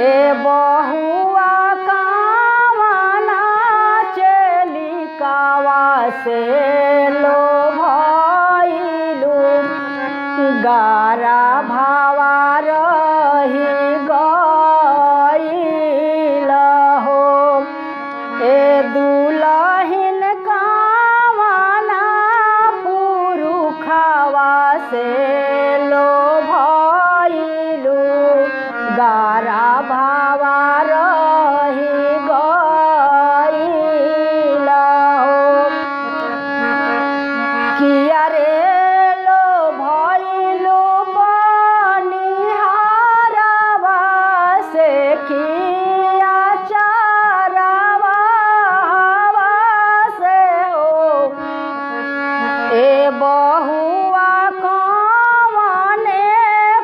ए बहुआ कावना चली कावा से लो भइलू गारा भावा रही गईल हो ए दुलहिन कावना पुरुखवा से लो भइलू गारा भावा रही गईल हो। किया रे लो भइलू बनिहारवा से किया चारवा से हो ए बहुआ कवने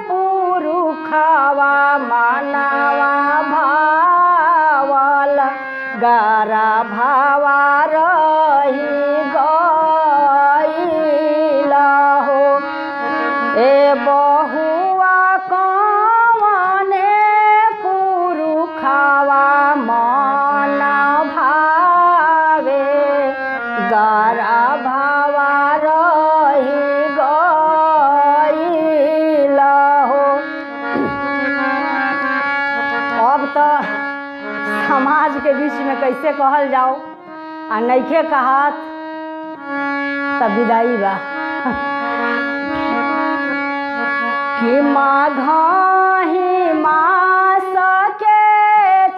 पुरुखवा मानवा भावल गारा भावा रही गईल हो ए बहुआ कवने पुरुखवा मन भावे गारा भावा रही गईल हो। अब तो समाज के बीच में कैसे कहल जाओ आ नइखे कहत तब विदाई बा कि माघही मास के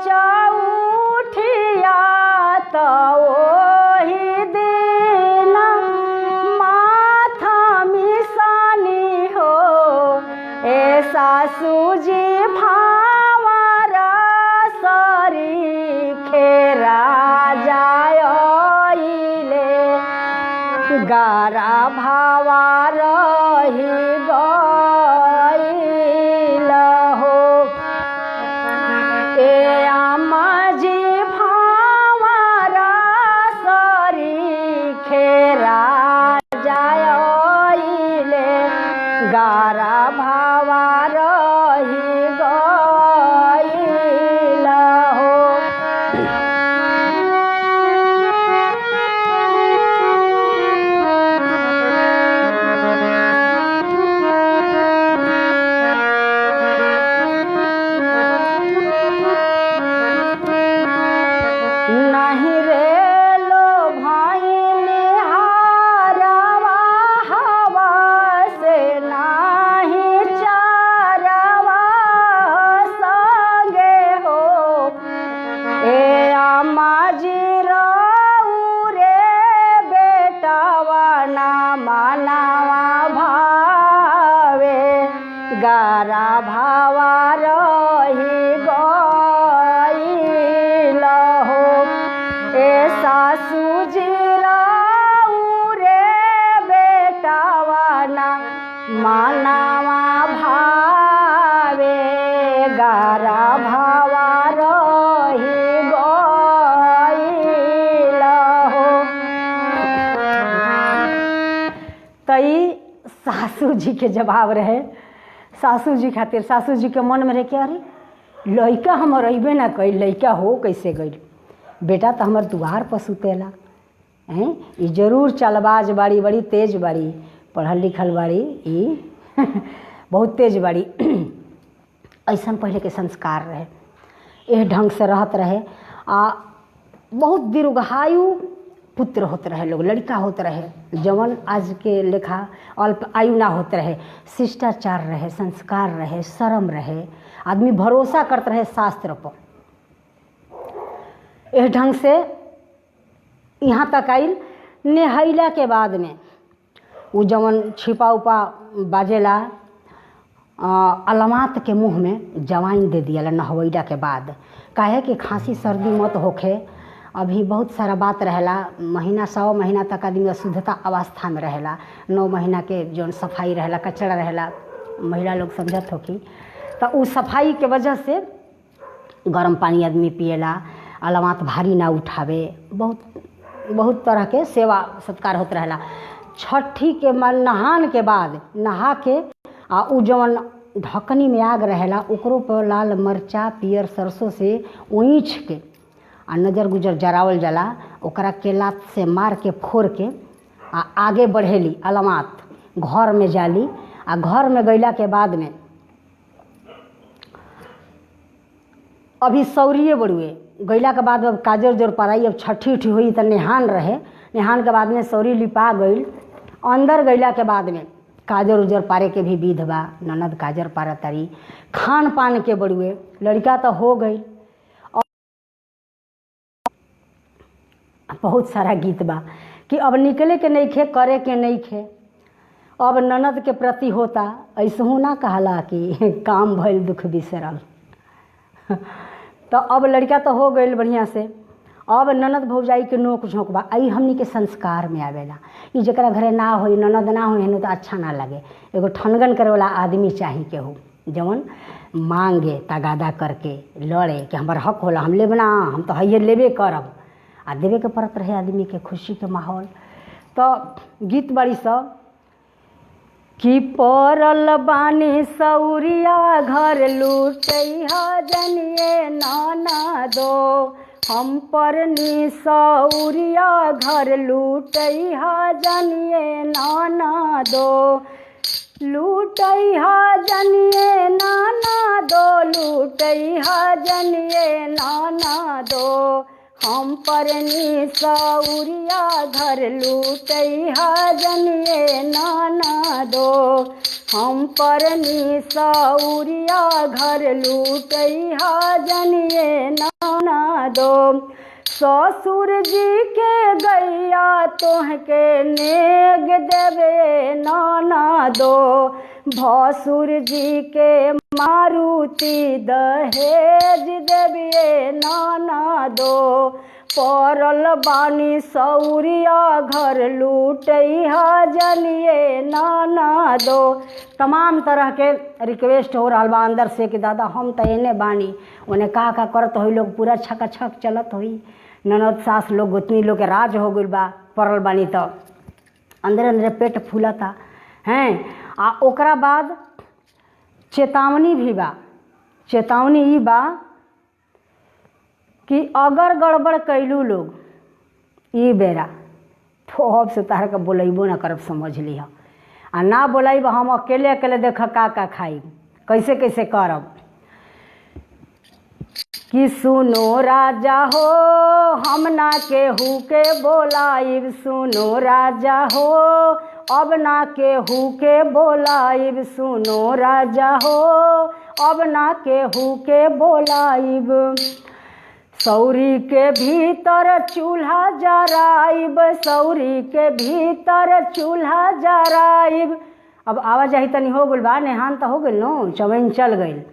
चौठिया तो ओही दिन माथा मिसानी हो ए सासूजी भावरा सरी खेरा जाइले गारा भावा रही गईल हो ए आमाजी भावरा सरी खेरा जाइले गारा भावा रही गईल गारा भावा रही गइल हो। तई सासू जी के जवाब रहे, सासू जी खातिर सासू जी के मन में रहे कि अरे लइका हमर अइबे ना कइल, लइका हो कैसे गइल, बेटा तो हमर दुआर पर सुतेला हैं, ई जरूर चालबाज बाड़ी, बड़ी तेज बाड़ी, पढ़ल लिखल बाड़ी, ई बहुत तेज बाड़ी। ऐसा पहले के संस्कार रहे, एह ढंग से रहत रहे। आ बहुत दीर्घायु पुत्र होते रहे लोग, लड़का होते रहे, जवन आज के लेखा अल्प आयु ना होते रहे। शिष्टाचार रहे, संस्कार रहे, शर्म रहे, आदमी भरोसा करते रहे शास्त्र पर। एह ढंग से यहाँ तक आइल। नेहैला के बाद में वो जवन छिपा उपा बाजेला अलामत के मुँह में जवाइन दे दिया नहवैला के बाद, काहे कि खांसी सर्दी मत होखे। अभी बहुत सारा बात रहेला, महीना 100 महीना तक आदमी अशुद्धता अवस्था में रहेला, 9 महीना के जौन सफाई रहेला, कचरा रहेला, महिला लोग समझत हो कि तो उस सफाई के वजह से गर्म पानी आदमी पिएला, अलामत भारी ना उठावे, बहुत तरह के सेवा सत्कार होत रहेला। छठी के नहान के बाद नहा के आ उ जवन ढकनी में आग रहेला ओकरो पर लाल मरचा पियर सरसों से ऊँच के आ नजर गुजर जरावल जाला, ओकरा के लात से मार के फोड़ के आ आगे बढ़ेली अलामत, घर में जाली। आ घर में गईला के बाद में अभी सौरिये बड़ुए गईला के बाद अब काजर जोर पड़ाई, अब छठी उठी हुई तो नेहान रहे, नेहान के बाद में सौरी लिपा गई। अंदर गईला के बाद में काजर उजर पारे के भी विध बा, ननद काजर पारा तारी, खान पान के बड़ुए, लड़का तो हो गई। बहुत सारा गीत बा कि अब निकले के नहीं खे, करे के नहीं खे, अब ननद के प्रति होता ऐसहू ना कहला कि काम भइल दुख बिसरल। तो अब लड़का तो हो गई बढ़िया से, अब ननद भौजाई के नोक झोंक बा, आई हमनी के संस्कार में आवेला। ई जकरा घरे ना होई, ननद ना होई तो अच्छा ना लगे। एगो ठनगन करे वाला आदमी चाही के हो, जवन मांगे तगादा करके लड़े कि हमार हक होला, हम लेब ना, हम तो हइये लेबे करब, आ देवे के पड़त रहे आदमी के खुशी के माहौल। तो गीत बड़ी सब कि परल बानी सौरिया घर लूटैहा जनिए नाना दो, हम परनी सौरिया घर लूटैहा जनिए नाना दो, लूटैहा जनिए नाना दो, लूटैहा जनिए नाना दो, हम परनी सौरिया घर लूटैहा जनिए नाना दो, हम परनी सौरिया घर लूटैहा जनिए नाना दो, ससुर जी के गैया तोहके नेग देवे नाना दो, भसुर जी के मारुति दहेज देविए नाना दो, परल बानी सौरिया घर लूटैहा जनिए नाना दो। तमाम तरह के रिक्वेस्ट हो रहा बा अंदर से कि दादा हम तो एने बानी, उन्हें का करत होई लोग, पूरा छक चलत होई, ननद सास लोग गोतनी लोग के राज हो गइल बा, परल बानी तो अंदर अंदर पेट फूलता हैं। आ ओकरा बाद चेतावनी भी बा, चेतावनी ई बा कि अगर गड़बड़ कैलू लोग ई बेरा तो अब से तार के बोलैबो ना करब, समझ लिह, आ ना बोलाइब हम अकेले अकेले देख का खाइब, कैसे कैसे करब। कि सुनो राजा हो हम ना केहू के बोलाइब, सुनो राजा हो अब ना केहू के बोलाइब, सुनो राजा हो अब ना केहू के बोलाइब, सौरी के भीतर चूल्हा जराइब, सौरी के भीतर चूल्हा जराइब। अब आवाजाही तनी हो गइल बा, नेहान तो हो गइल नो, चवैन चल गइल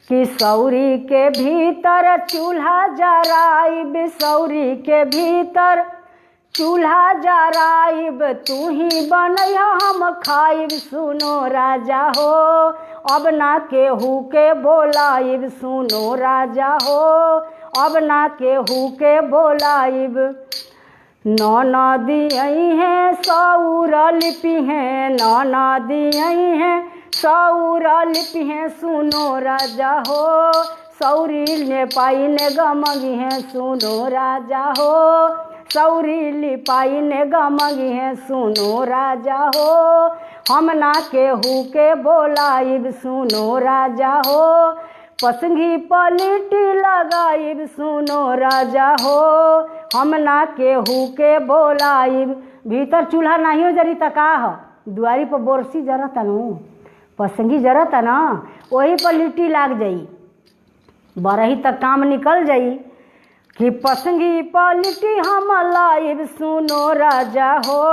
कि सौरी के भीतर चूल्हा जराइब, सौरी के भीतर चूल्हा जराइब, तू ही बनैया हम खाइब, सुनो राजा हो अब ना केहू के बोलाइब सुनो राजा हो, अब ना केहू के बोलाइब। ननदी आई हैं सौर लिपि हैं, ननदी आई हैं सौर लिपि हैं सुनो राजा हो, सौरी ने पाई ने गमगी हैं सुनो राजा हो, सौरी लिपाई ने गमगी हैं सुनो राजा हो। हम ना केहू के बोलाइब सुनो राजा हो, पसंगी पलटी लगाइब सुनो राजा हो, हम ना केहू के बोलाइब। भीतर चूल्हा नहीं हो जरी तका हो, दुआरी पर बोरसी जरत नु, पसंगी जरत ना, वही पर लिट्टी लाग जाई, बरही तक काम निकल जाई कि पसंगी पलटी हम लाइब सुनो राजा हो,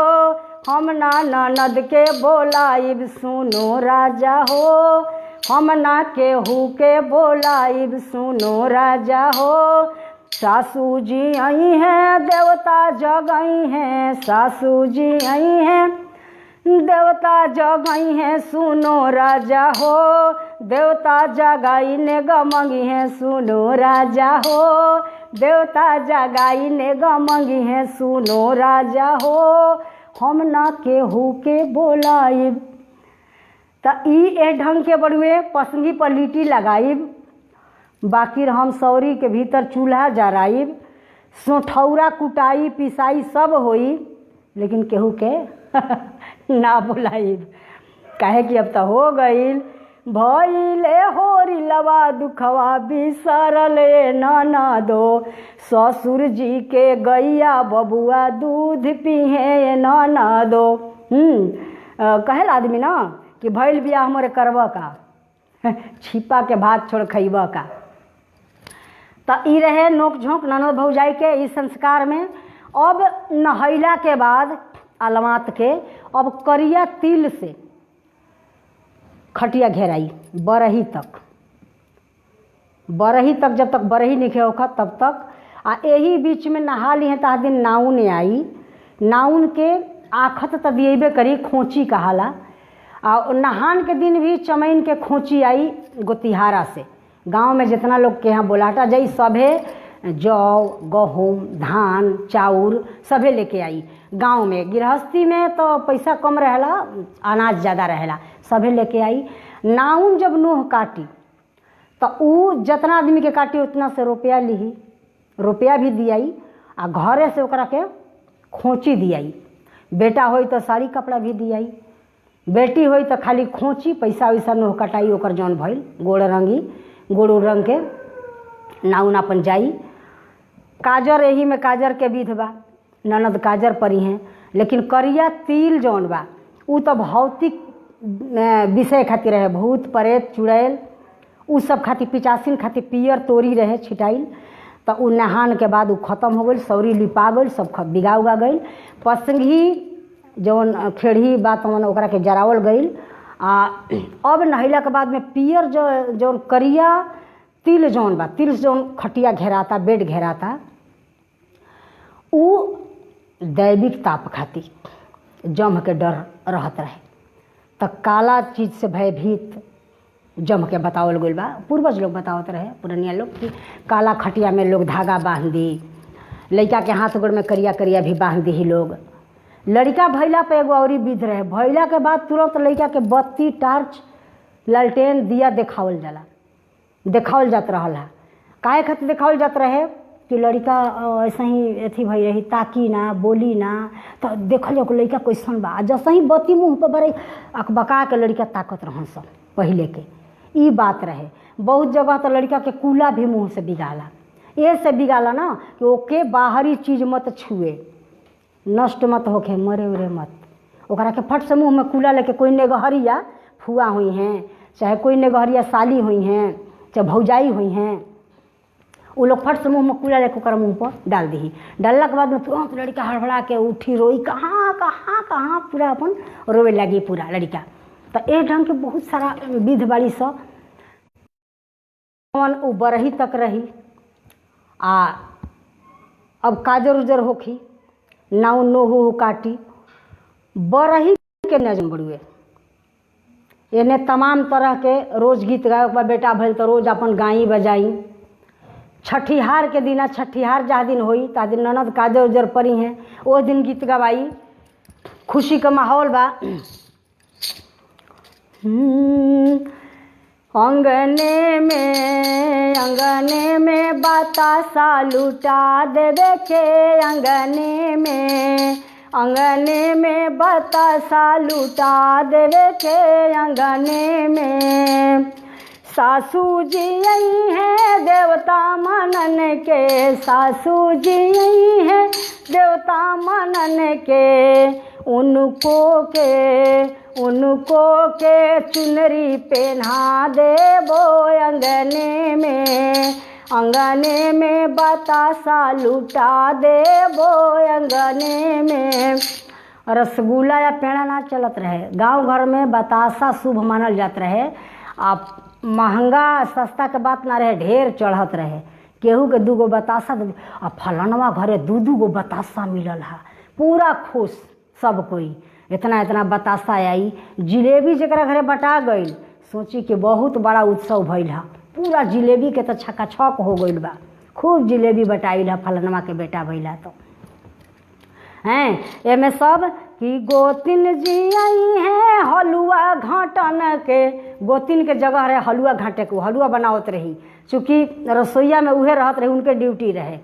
हम ना ननद के बोलाइब सुनो राजा हो, हम ना केहू के बोलाइब सुनो राजा हो। सासू जी आई हैं देवता जगई हैं, सासू जी आई हैं देवता जगई हैं सुनो राजा हो, देवता जगाई ने गमगी हैं सुनो राजा हो, देवता जगाई ने गमगी हैं सुनो राजा हो, हम ना केहू के बोलाइब। त ई ए ढंग के बड़ुए पसंगी पर लिट्टी लगाइब, बाकी हम सौरी के भीतर चूल्हा जराइब, सोठौरा कुटाई पिसाई सब होई, लेकिन केहू के ना बुलाइब। काहे कि अब तो हो गईल भइले होरी लवा दुखवा बिसरले नाना दो, ससुर जी के गैया बबुआ दूध पीहे नाना दो। कहल आदमी ना कि भइल बियाह हमरे करवा का, छिपा के भात छोड़ खइबा का। तो ई रहे नोक झोंक ननद भौजाई के इस संस्कार में। अब नहैला के बाद अलमात के अब करिया तिल से खटिया घेराई बरही तक, बरही तक जब तक बरही निखे होखा तब तक। आ यही बीच में नहा ली हैं ता दिन नाउन आई, नाउन के आखत त दिएबे करी, खोची कहाला। आ नहान के दिन भी चमैन के खोची आई गोतिहारा से, गांव में जितना लोग के यहाँ बोलाटा जाई सभे जौ गहूम धान चाउर सभे लेके आई। गांव में गृहस्थी में तो पैसा कम रहेला, अनाज ज़्यादा रहेला, सभे लेके आई। नाउन जब नोह काटी तो ऊ जितना आदमी के काटी उतना से रुपया लीही, रुपया भी दियाई आ घरे से ओकरा के खोची दियाई। बेटा होई तो साड़ी कपड़ा भी दियाई, बेटी होई तो खाली खोची पैसा वैसा नोह कटाई ओकर जौन भइल गोड़ रंगी, गोड़ रंग के नाउन अपन जाई। काजर यही में काजर के विध बा, ननद काजर परी हैं, लेकिन करिया तिल जौन बा ऊ तो भौतिक विषय खातिर रहे, भूत प्रेत चुड़ैल ऊ सब खातिर, पिचासिन खातिर पियर तोरी रहे छिटाइल। तो ऊ नहान के बाद ऊ खत्म हो गई, सौरी लिपा गई, सब बिगा उगा गई। पसंगी जौन खेड़ी बात मन ओकरा के जरावल गई। अब नहैला के बाद में पियर जौन करिया तिल जौन बा, तिल जौन खटिया घेराता बेड घेराता, ऊ दैविक ताप खातिर जम के डर रहत रहे। तो काला चीज़ से भयभीत जम के बतावल गइल बा, पूर्वज लोग बतावत रहे पुरनिया लोग कि काला खटिया में लोग धागा बांध दी, लड़का के हाथ गोड़ में करिया करिया भी बांध दी लोग। लड़का भैला पे एगो औरी विध रहे, भैला के बाद तुरंत लड़का के बत्ती टार्च लालटेन दिया देखावल जाला, देखावल जात रहल है। काहे खातिर देखावल जात रहे कि लड़का ऐसा ही अथी भई रही, ताकी ना बोली ना, तो देखल जाओ लड़का कैसन बा। जैसे ही बत्ती मुँह पर बड़े अकबका के लड़का ताकत रहन सब पहले के, ई बात रहे। बहुत जगह तो लड़का के कूला भी मुँह से बिगाला, ये से बिगाला ना कि ओके बाहरी चीज़ मत छुए, नष्ट मत होके, मरे उरे मत। ओकरा के फट से मुँह में कूला लेके, कोई नेगहरिया फुआ हुई हैं, चाहे कोई नेगहरिया साली हुई हैं, चाहे भौजाई हुई हैं, वो लोग फट से मुँह में कूला लेके ओकरा मुँह पर डाल दी। डालला के बाद में तुरंत लड़का हड़बड़ा के उठी, रोई, कहाँ कहाँ कहाँ पूरा अपन रोवे लगी पूरा लड़का। तो एक ढंग के बहुत सारा विध बाड़ी सब उ बरही तक रही। आ अब काजर उजर होखी, नाउ नोहू काटी, बरही के नजम बड़ुए एने तमाम तरह के रोज गीत गाए बेटा भइल तो रोज अपन गाई बजाई। छठिहार के दिन छठिहार जहाँ दिन होई ता दिन ननद काजर उजर पड़ी हैं वो दिन गीत गवाई। खुशी का माहौल बा। अंगने में बतासा लुटा देवे के अंगने में बतासा लुटा देवे के अंगने में। सासू जी आई हैं देवता मनन के, सासू जी आई हैं देवता मनन के। उनको के चुनरी पहना देबो अंगने में बतासा लुटा देबो अंगने में। रसगुल्ला या पेड़ा ना चलत रहे, गांव घर में बतासा शुभ मानल जात रहे। आप महंगा सस्ता के बात ना रहे, ढेर चढ़त रहे। केहू के दूगो बतासा आ फलनवा घरे दू गो बतासा मिलल है, पूरा खुश सब कोई। इतना इतना बतासा आई। जिलेबी जरा घरे बटा गई, सोची कि बहुत बड़ा उत्सव भइल है। पूरा जिलेबी के तो छकाछक हो गई बा, खूब जिलेबी बटाइल है फलनवा के बेटा भइला तो हैं। एमे सब कि गोतिन जी आई हैं हलुआ घाटन के। गोतिन के जगह रहे हलुआ घाटे को, हलुआ बनावत रही, चूँकि रसोईया में उहे रहत रही, उनके ड्यूटी रहे।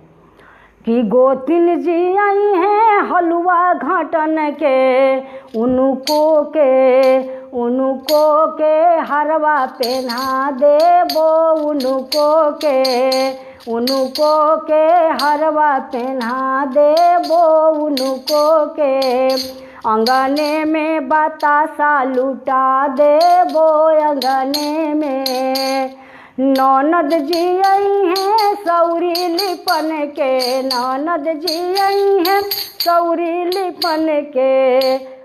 कि गोतिन जी आई हैं हलुआ घाटन के, उनको के हरवा पहना देबो उनको के हरवा पहना देबो उनको के। अंगने में बतासा लुटा देबो अंगने में। ननद जी आई हैं सौरी लिपन के, ननद जी आई हैं सौरी लिपन के।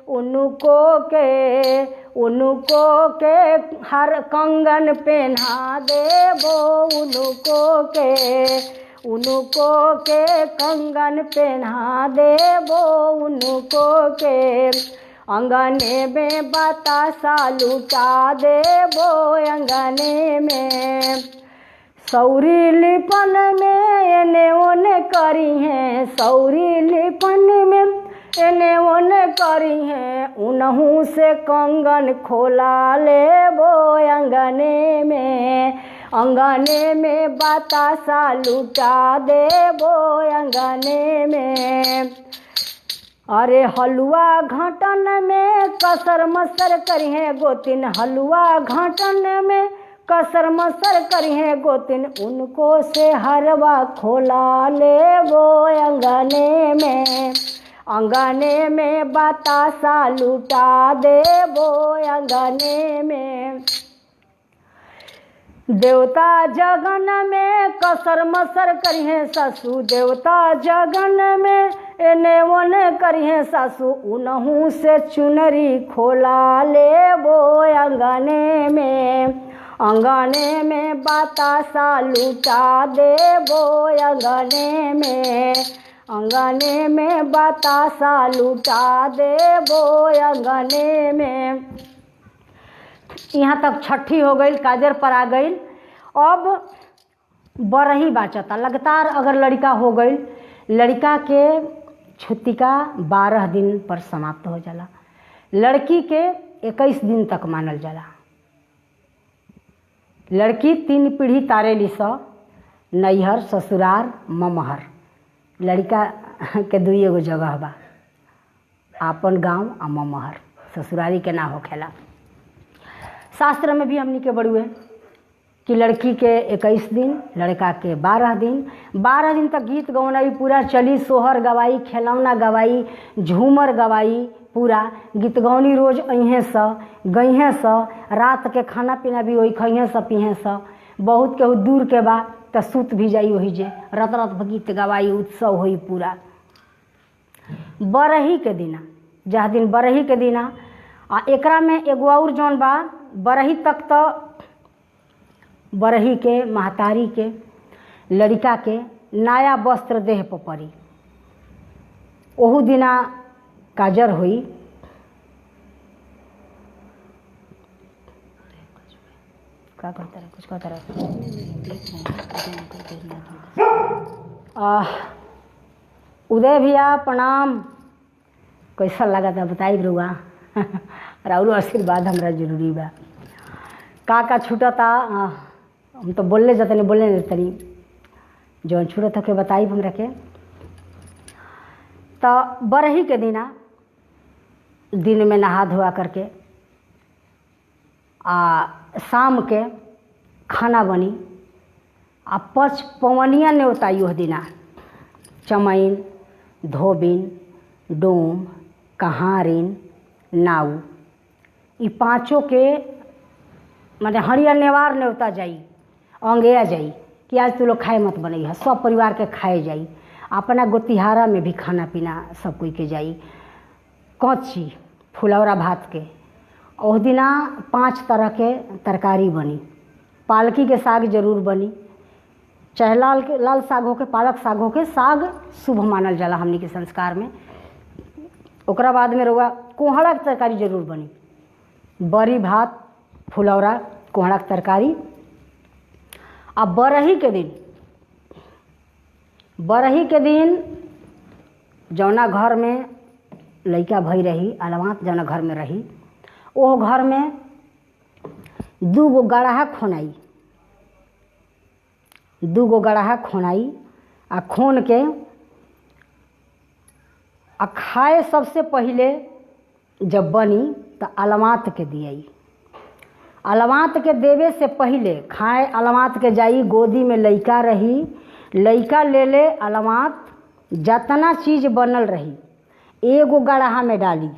उनको के हर कंगन पहना देबो उनको के कंगन पहना देबो उनको के। अंगने में बतासा लुटा देबो अंगने में। सौरी लिपन में एने ओने करी हैं, सौरी लिपन में एने ओने करी हैं। उनहू से कंगन खोला लेबो अंगने में बतासा लुटा देबो अंगने में। अरे हलुआ घाटन में कसर मसर करी हैं गोतिन, हलुआ घाटन में कसर मसर करी हैं गोतिन। उनको से हरवा खोला लेबो अंगने में बतासा लुटा देबो अंगने में। देवता जगन में कसर मसर करी हैं सासू, देवता जगन में एने ओने करी हैं सासू। उनहू से चुनरी खोला लेबो अंगने में बतासा लुटा देबो अंगने में बतासा लुटा देबो अंगने में। यहाँ तक छठी हो गई, काजर पर आ गई। अब बरही बाचता लगातार। अगर लड़का हो गई, लड़का के छुतिका 12 दिन पर समाप्त हो जाला, लड़की के 21 दिन तक मानल जाला। लड़की 3 पीढ़ी तारेली स, नैहर ससुरार ममहर। लड़का के 2 जगह बा, आपन गांव आ ममहर, ससुरारी के ना होखेला। शास्त्र में भी हमनी के बड़ुए कि लड़की के 21 दिन, लड़का के 12 दिन। 12 दिन तक गीत गौनाई पूरा चली, सोहर गवाई, खिलौना गवाई, झूमर गवाई, पूरा गीत गौनी रोज अइहें स गइहें स। रात के खाना पीना भी वही खइहें स पीहें स। बहुत केहू दूर के बा तो सूत भी जाई वही जे, रत रत गीत गवाई, उत्सव होई पूरा। बरही के दिना, जहाँ दिन बरही के दिना आ एकरा में एगो और जौन बा, बरही तक तो बरही के महतारी के लड़का के नया वस्त्र देह पर पड़ी। ओहू दिना काजर हुई। क्या कहता रहे, कुछ कहता रहे। उदय भैया प्रणाम, कैसा लगा था बताई रुआ। राउरो आशीर्वाद हमरा जरूरी बा। का छूटा था, हम तो बोलने जाते नहीं, बोलने देते नहीं, जौन छूटा था के बताई हमरा के। तो बरही के दिन में नहा धोआ करके शाम के खाना बनी आ 5 पवनिया ने उताई उस दिना। चमैन, धोबिन, डोम, कहारिन, नाऊ, ई 5 के माने हरियर नेवार नेवता जाई, अंगेया जाई कि आज तू लोग खाए मत बनई है, सब परिवार के खाए जाई। अपना गोतिहारा में भी खाना पीना सब कोई के जाई। कच्ची फुलौरा भात के उस दिना 5 तरह के तरकारी बनी। पालकी के साग जरूर बनी, चाहे लाल साग होके, पालक साग होके, साग शुभ मानल जाला हमनी के संस्कार में। ओकरा बाद में रहुआ कोहड़ा के तरकारी जरूर बनी, बड़ी भात, फुलौरा, कोहड़ा के तरकारी। अब बरही के दिन जौना घर में लइका भई रही, अलवात जौना घर में रही, वो घर में 2 गो गड़ाहा खोनाई, 2 गो गड़ाहा खोनाई आ खोन के आ खाए सबसे पहले जब बनी तो अलमात के दियाई। अलमात के देवे से पहले खाए अलमात के जाई, गोदी में लइका रही, लइका ले ले अलमात जतना चीज़ बनल रही 1 गो गड़ाहा में डाली।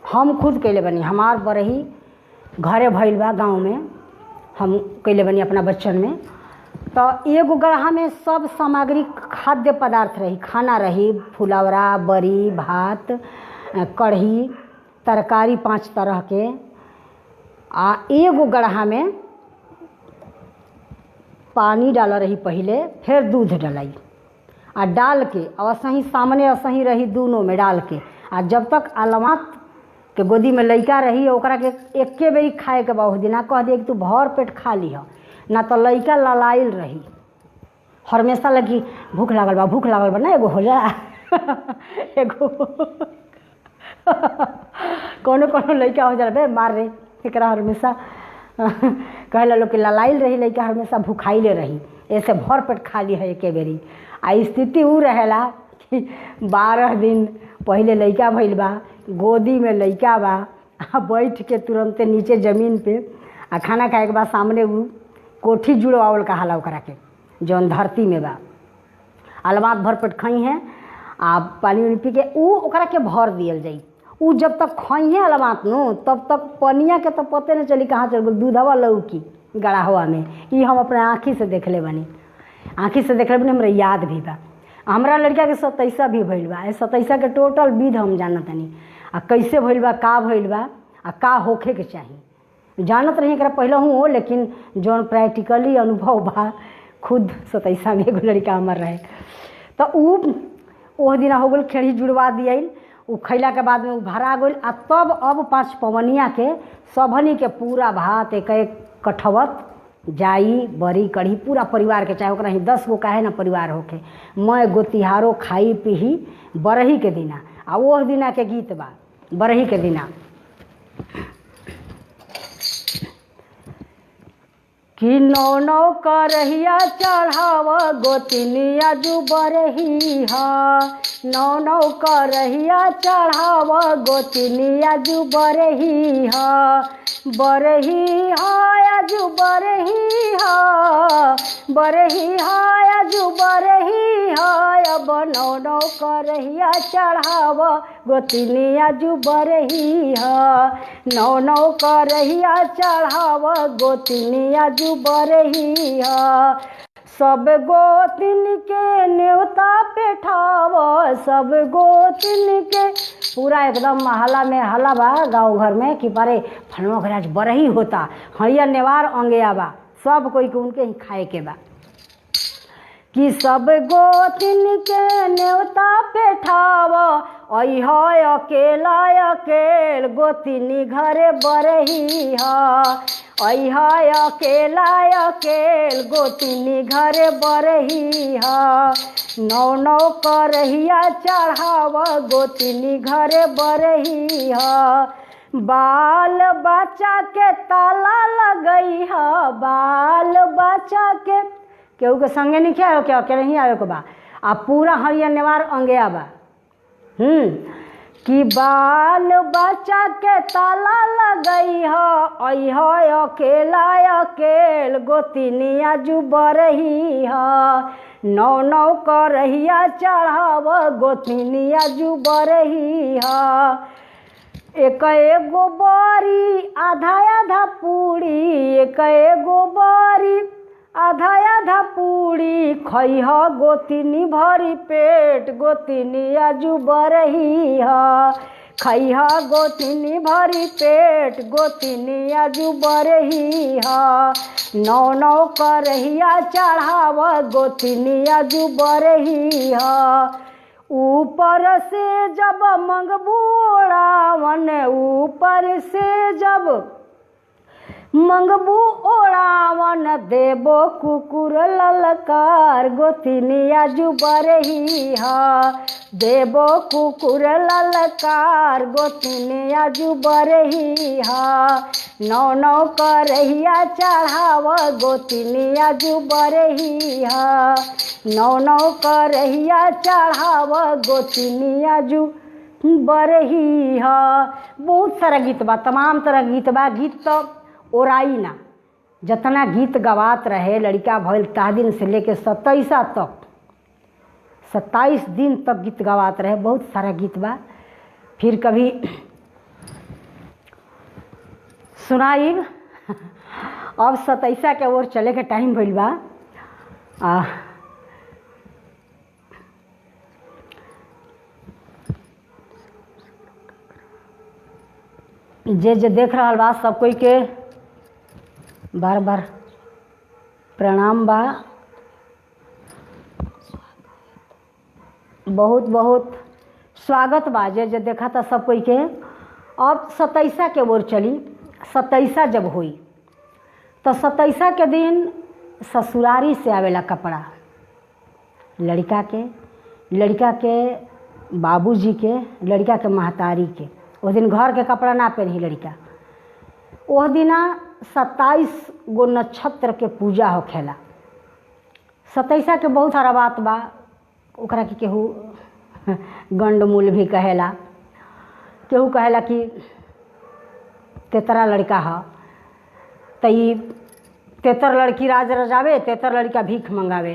हम खुद कैले बनी, हमार बरही घरे भइल बा गाँव में, हम कैले बनी अपना बच्चन में। तो 1 गो गड़ाहा में सब सामग्री खाद्य पदार्थ रही, खाना रही, फुलौरा, बड़ी भात, कढ़ी, तरकारी 5 तरह के। 1 गो गड़ाहा में पानी डाला रही पहले, फिर दूध डलाई आ डाल के असही सामने असही रही दोनों में डाल के। जब तक अलमात के गोदी में लइका रही ओकरा के एके बेरी खाए के बा। उस दिना कह दिए कि तू भर पेट खा लीह, ना तो लइका ललाइल रही। हमेशा लगी भूख लागल बा ना, एगो हो जा एगो कोनो लइका हो जा बे मार रे, एकरा हमेशा कहला लोग कि ललाइल रही, लइका हमेशा भूखाइले रही, ऐसे भर पेट खा ली है एके बेरी। स्थिति उ रहेला कि 12 दिन पहले लइका भइल बा, गोदी में लइका बा, बैठ के तुरंते नीचे ज़मीन पे खाना खाए के बाद सामने उ कोठी जुड़वावल कहाला ओकरा के, जौन धरती में बा। अलमात भर पेट खाई हैं आ पानी उनी पी के उ ओकरा के भर दियल जाई। उ जब तक खाई हैं अलमात नो, तब तक पनिया के तो पते न चली कहाँ चल गई, दूधवा लौकी गड़ाहवा में। ये हम अपने आँखी से देखले बनी, हमरा याद भी बा। हमरा लड़का के 27 भी भइल बा। 27 के टोटल विध हम जानत नहीं, आ कैसे भइल बा, का भइल बा, आ का होखे के चाही जानत रही एकरा पहले हूँ, लेकिन जौन प्रैक्टिकली अनुभव बा खुद 27 में एगो लड़का हमर रहे। तो ओह दिना हो गल खेड़ी जुड़वा दियाइल। उ खैला के बाद में उ भरा गइल। तब अब 5 पवनिया के सबनी के पूरा भात एक कठवत जाई, बड़ी कढ़ी पूरा परिवार के, चाहे ओकरा ही 10 गो काहे ना परिवार होके, मैं गोतिहारो खाई पीही बरही के दिना। आ ओह दिना के गीत बा बरही के दिना कि 9 करहिया चढ़ाव गोतिनिया जू बरही हा, 9 करहिया चढ़ाव गोतिनिया जू बरही हा, बरही हा जू बरही हा, बरही हा जू बरही हा। अब 9 करहिया चढ़ाव गोतिनिया जू बरही हा, 9 करहिया चढ़ाव गोतिनिया जू बरही हा। सब गोतिन के न्योता पेठाव, सब गोतिन के पूरा एकदम महला में हल्ला बा गाँव घर में कि बारे फलवा घर आज बरही होता, हरिया नेवार अंगेया बा, सब कोई के उनके ही खाए के बा। कि सब गोतिन के न्योता पेठाव, अइह अकेला अकेल गोतिनी घरे बरही हा, अह अकेला अकेल गोतिनी घरे बरही नौ नौ करहिया चढ़ाव गोतिनी घरे बरही बाल बच्चा के ताला लगई बाल बच्चा के केहू के संगे नहीं क्या हो क्या अकेले ही आवे के बा आ पूरा हरिया नेवार अंगया बा कि बाल बच्चा के ताला लगई अह अकेला अकेल गोतिनिया जू बरही नौ नौ करहिया चढ़ाव गोतिनिया जू बरही एक एगो बरी आधा आधा पूरी एक एगो बरी आधा आधा पूरी खइह गोतिनी भरी पेट गोतिनी आजू बरही खइह गोतिनी भरी पेट गोतिनी आजू बरही नौ नौ करहिया चढ़ाव गोतिनी आजू बरही ऊपर से जब मंगबू ओढ़ावन ऊपर से जब मंगबू ओढ़ावन देबो कुकुर ललकार गोतिनिया जू बरही देबो कुकुर ललकार गोतिनिया जू बरही नौ नौ करहिया चढ़ाव गोतिनिया जू बरही नौ नौ करहिया चढ़ाव गोतिनिया जू बरही बहुत सारा गीत बा तमाम तरह गीत बा गीत तो ओराई ना जितना गीत गवात रहे लड़का भइल ता दिन से लेके 27 तक 27 दिन तक गीत गवात रहे बहुत सारा गीत बा फिर कभी सुनाइब अब 27 के ओर चले के टाइम भइल बा जे देख रहा बा सब कोई के बार बार प्रणाम बा बहुत बहुत स्वागत बा जे देखा था सब कोई के अब 27 के ओर चली 27 जब हुई तो 27 के दिन ससुरारी से आवेला कपड़ा लड़का के बाबूजी के लड़का के महतारी के वो दिन घर के कपड़ा ना पहनी लड़का वह दिना 27 गो नक्षत्र के पूजा होखेला 27 के बहुत सारा बात बा ओकरा के केहू गंडमूल भी कहेला केहू कहेला कि तेतरा लड़का है तो ये तेतर लड़की राज रजावे तेतर लड़का भीख मंगावे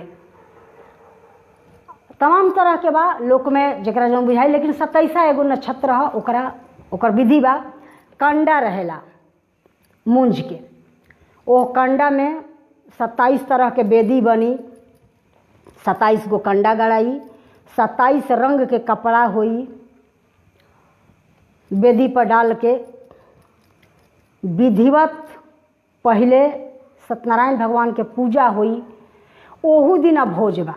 तमाम तरह के बा लोक में जरा जो बुझाई लेकिन 27 एगो नक्षत्र है ओकर विधि बा कंडा रहेला मूंज के ओ कंडा में 27 तरह के बेदी बनी 27 गो कंडा गड़ाई 27 रंग के कपड़ा होई बेदी पर डाल के विधिवत पहले सत्यनारायण भगवान के पूजा हुई ओहू दिन भोज बा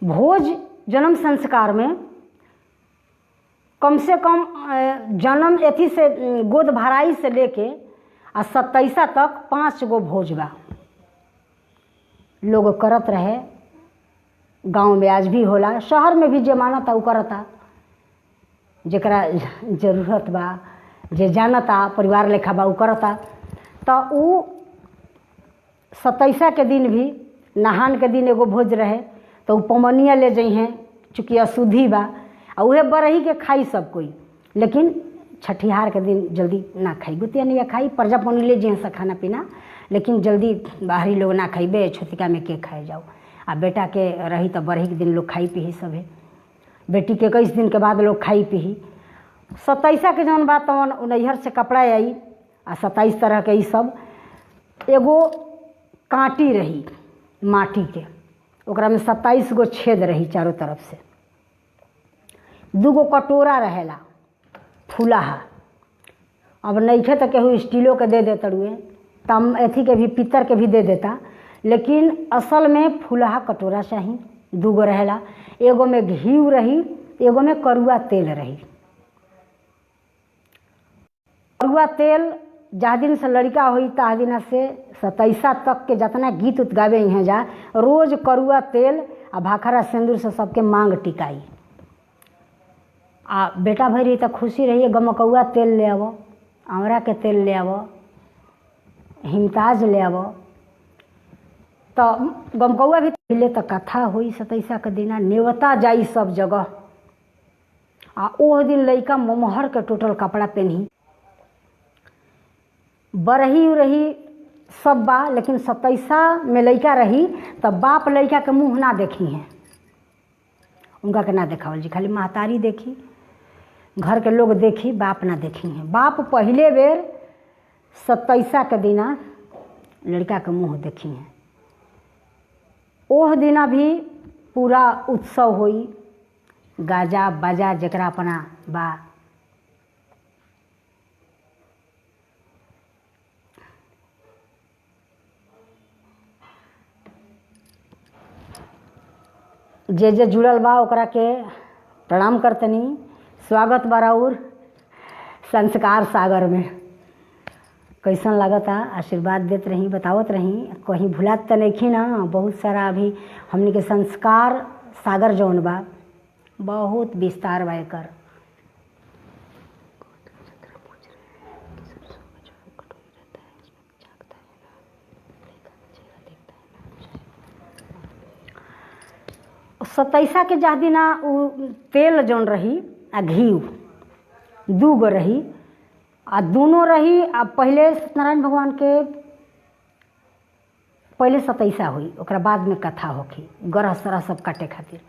भोज जन्म संस्कार में कम से कम जन्म एथी से गोद भराई से लेके आ 27 तक 5 गो भोज बा लोग करत रहे गांव में आज भी होला शहर में भी जे मानता उ करता जरा जरूरत बा जे जानता परिवार लेखा बा उ करता तो उ 27 के दिन भी नहान के दिन एगो भोज रहे तो उ पमनिया ले जाइ हैं चूँकि अशुद्धि बा आ उहे बरही के खाई सब कोई लेकिन छठिहार के दिन जल्दी ना खाई गुतिया नहीं खाई प्रजापनि ले जाइ से खाना पीना लेकिन जल्दी बाहरी लोग ना खाइबे छुतिका में के खाए जाओ आ बेटा के रही तो बरही के दिन लोग खाई पी सभे बेटी के 21 दिन के बाद लोग खाई पी 27 के जौन बात तवन नैहर से कपड़ा आई आ 27 तरह के सब एगो कांटी रही माटी के ओकरा में 27 गो छेद रही चारों तरफ से 2 गो कटोरा रहेला फूलाहा अब नइखे तो केहू स्टीलो के दे देता रुए तम एथी के भी पित्तर के भी दे देता लेकिन असल में फूलाहा कटोरा चाहिए 2 गो रहेला एगो में घी रही एगो में करुआ तेल रही करुआ तेल जह दिन से लड़का हुई तह दिन से 27 तक के जितना गीत उत गावे हैं जा, रोज करुआ तेल आ भाखरा सिंदूर से सबके मांग टिकाई। आ बेटा भई रही तो खुशी रही, गमकौआ तेल ले आवो, आंवरा के तेल ले आवो, हिमताज ले आवो। तो गमकौआ भी ले तो कथा हुई 27 के दिन नेवता जाई सब जगह। आ ओह दिन लड़का मोहर के टोटल कपड़ा पहनी, बरही रही सब बा, लेकिन 27 में लड़का रही तो बाप लड़का के मुँह ना देखी हैं, उनका के ना देखावल जी, खाली महतारी देखी, घर के लोग देखी, बाप ना देखी हैं। बाप पहले बेर 27 के दिना लड़का के मुँह देखी हैं। ओह दिना भी पूरा उत्सव हुई, गाजा बाजा जकरा अपना बा। जे जे जुड़ल बा ओकरा के प्रणाम करतनी, स्वागत बराउर संस्कार सागर में। कैसन लागता, आशीर्वाद देत रही, बतावत रही, कहीं भुलात तो नहीं ना। बहुत सारा अभी हमने के संस्कार सागर जौन बा बहुत विस्तार बा एकर। सतैसा के जह दिना उ तेल जौन रही आ घी 2 गो रही आ दोनों रही। आ पहले सत्यनारायण भगवान के पहले 27 हुई, ओकरा बाद में कथा होखी, गरह सरह सब काटे खातिर।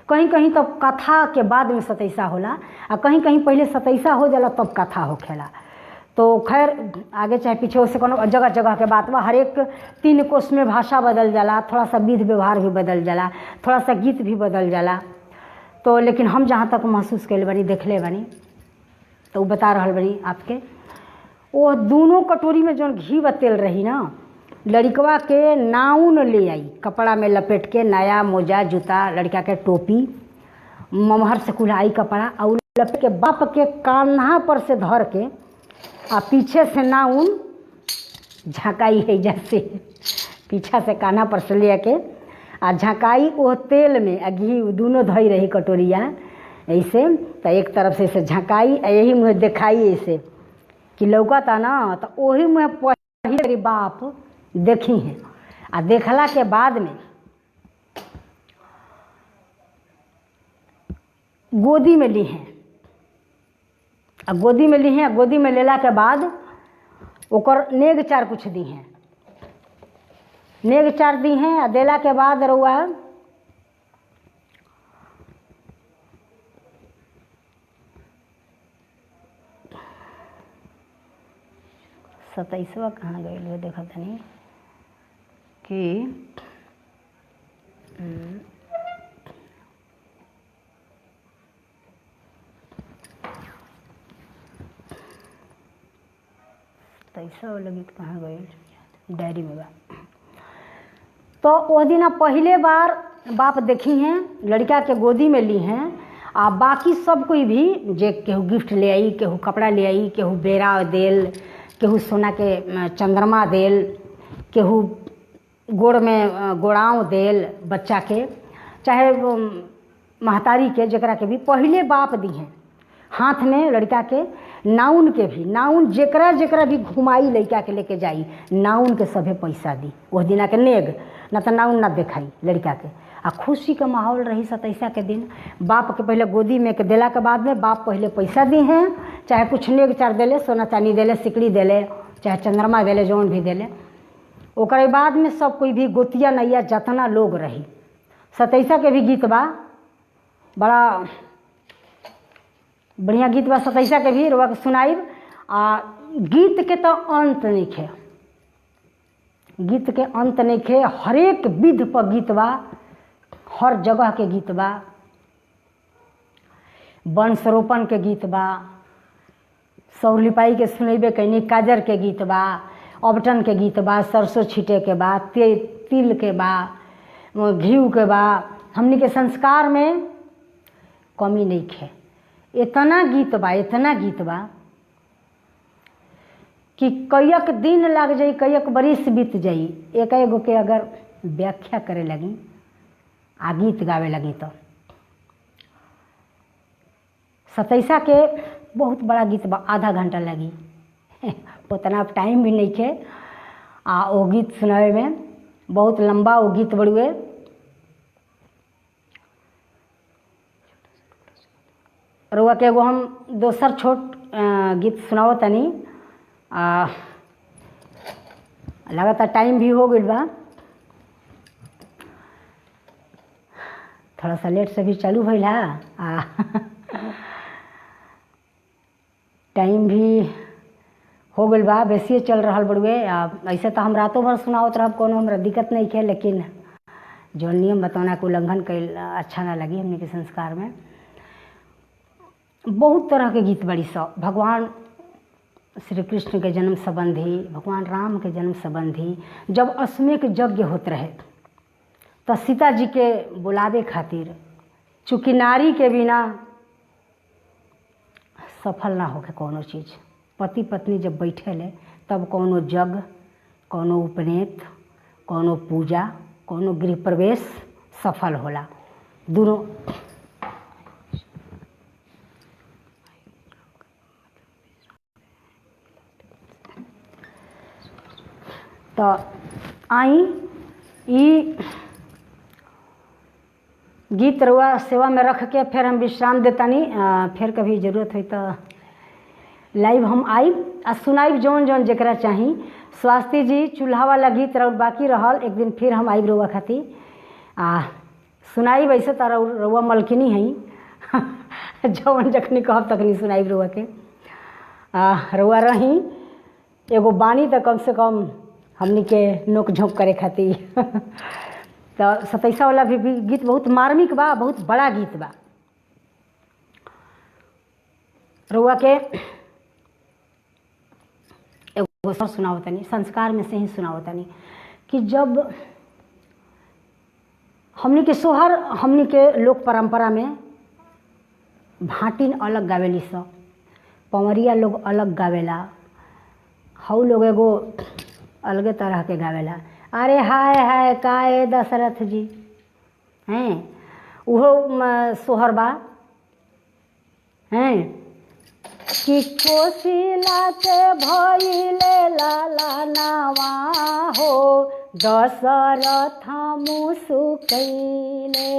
कहीं कहीं तो कथा के बाद में 27 होला, आ कहीं कहीं पहले 27 हो जाला तब कथा होखेला। तो खैर आगे चाहे पीछे से कोनो जगह जगह के बात बा। हर एक 3 कोस में भाषा बदल जाला, थोड़ा सा विध व्यवहार भी बदल जाला, थोड़ा सा गीत भी बदल जाला। तो लेकिन हम जहाँ तक महसूस कैले बानी, देखले बानी, तो वो बता रहल बानी आपके। वो दोनों कटोरी में जौन घी व तेल रही ना, लड़कवा के नाउन ले आई, कपड़ा में लपेट के, नया मोजा जूता, लड़का के टोपी, ममहर से कुल्हाई कपड़ा, और लपेट के बाप के कान्हा पर से धर के आ पीछे से नाउन झकाई है, जैसे पीछा से कान्हा पर से ले के आ झकाई वो तेल में आ घी दोनों धई रही कटोरिया ऐसे। तो एक तरफ से ऐसे झकाई, यही मुँह दिखाई ऐसे कि लौकता ना, तो वही मुँह पहले बाप देखी हैं। आ देखला के बाद में गोदी में ली हैं, आ गोदी में ली हैं। गोदी में लेला के बाद ओकर नेग चार कुछ दी हैं, नेग चार दी हैं। आ देला के बाद रउआ 27वां कहाँ गए देखा तनी कि पैसा लगी कहाँ गए, डायरी में बा। तो वह दिन पहले बार बाप देखी हैं, लड़का के गोदी में ली हैं। आ बाकी सब कोई भी जे केहू गिफ्ट ले आई, केहू कपड़ा ले आई, केहू बेरा देल, केहू सोना के चंद्रमा देल, केहू गोड़ में गोड़ाव देल बच्चा के, चाहे महतारी के, जकरा के भी पहले बाप दी हैं। हाथ में लड़का के नाउन के भी, नाउन जकरा जकरा भी घुमाई लड़का के लेके जाई, नाउन के सभे पैसा दी। वह दिना के नेग ना तो नाउन ना दिखाई लड़का के। आ खुशी का माहौल रही 27 के दिन। बाप के पहले गोदी में के देला के बाद में बाप पहले पैसा दी हैं, चाहे कुछ नेग चार देले, सोना चांदी देले, सिकड़ी देले, चाहे चंद्रमा देले, जौन भी देले। ओकर बाद में सब कोई भी गोतिया नैया जतना लोग रही। 27 के भी गीत बा, बड़ा बढ़िया गीत बा 27 के भी, रुआ के सुनाइब। आ गीत के तो अंत नहीं खे, गीत के अंत नहीं खे। हर एक विध पर गीत बा, हर जगह के गीत बा। वंशरोपण के गीत बा, सौर लिपाई के सुनेबे कैनी, काजर के गीत बा, अबटन के गीत बा, सरसों छीटे के बा, तिल के बा, घी के बा। हमनी के संस्कार में कमी नहीं खे। इतना गीत बा, इतना गीत बा कि कयक दिन लग जाई, कयक बरिस बीत जाई एक एगो के अगर व्याख्या करे लगी आ गीत गावे लगी तो। सतैसा के बहुत बड़ा गीत बा, आधा घंटा लगी उतना टाइम भी नहीं थे आ वो गीत सुनावे में, बहुत लंबा वो गीत बड़ुए। रुआ के एगो हम दोसर छोट गीत सुनाओ तनी, लगातार टाइम भी हो गई बा, थोड़ा सा लेट से भी चालू भइल है टाइम भी हो गई बा, बेसिए चल रहा बड़ुए। ऐसे तो हम रातों भर सुनावत रहब, कोनो हमरा दिक्कत नहीं है, लेकिन जो नियम बताना के उल्लंघन कैल अच्छा ना लगी हमने के संस्कार में। बहुत तरह के गीत बड़ी सब, भगवान श्री कृष्ण के जन्म संबंधी, भगवान राम के जन्म संबंधी। जब अश्वमेध यज्ञ होत रहे तो सीता जी के बुलावे खातिर, चूँकि नारी के बिना सफल ना होके कोनो चीज़, पति पत्नी जब बैठे ले तब कोनो यज्ञ, कोनो उपनयन, कोनो पूजा, कोनो गृह प्रवेश सफल होला। दोनों तो आई ई गीत रुआ सेवा में रख के फिर हम विश्राम देतानी। फिर कभी ज़रूरत हुई तो लाइव हम आइब आ सुनाइब जौन जौन जकरा चाही। स्वास्थ्य जी चूल्हा वाला गीत रउआ बाकी रहल, एक दिन फिर हम आइब रउआ खातिर सुनाइब। ऐसे तो रउआ मलकिनी हई जौन जखनी कहब तखनी सुनाइब रउआ के। रउआ रही एगो बानी तो कम से कम हमनी के नोक झोंक करे खातिर तो सतैसा वाला भी गीत बहुत मार्मिक बा, बहुत बड़ा गीत बा। रउआ के एगो सर सुनाओ तनी, संस्कार में से ही सुनाओ तनी कि जब हमनी के सोहर, हमनी के लोक परंपरा में भाटिन अलग गावेली सब, पवरिया लोग अलग गावेला, हऊ लोग एगो अलगे तरह के गावेला। अरे हाय हाय काए दशरथ जी हैं, उहो सोहर बा हैं कि कोशिला के भइले लाला नावा हो, दशरथ मुसुकैले।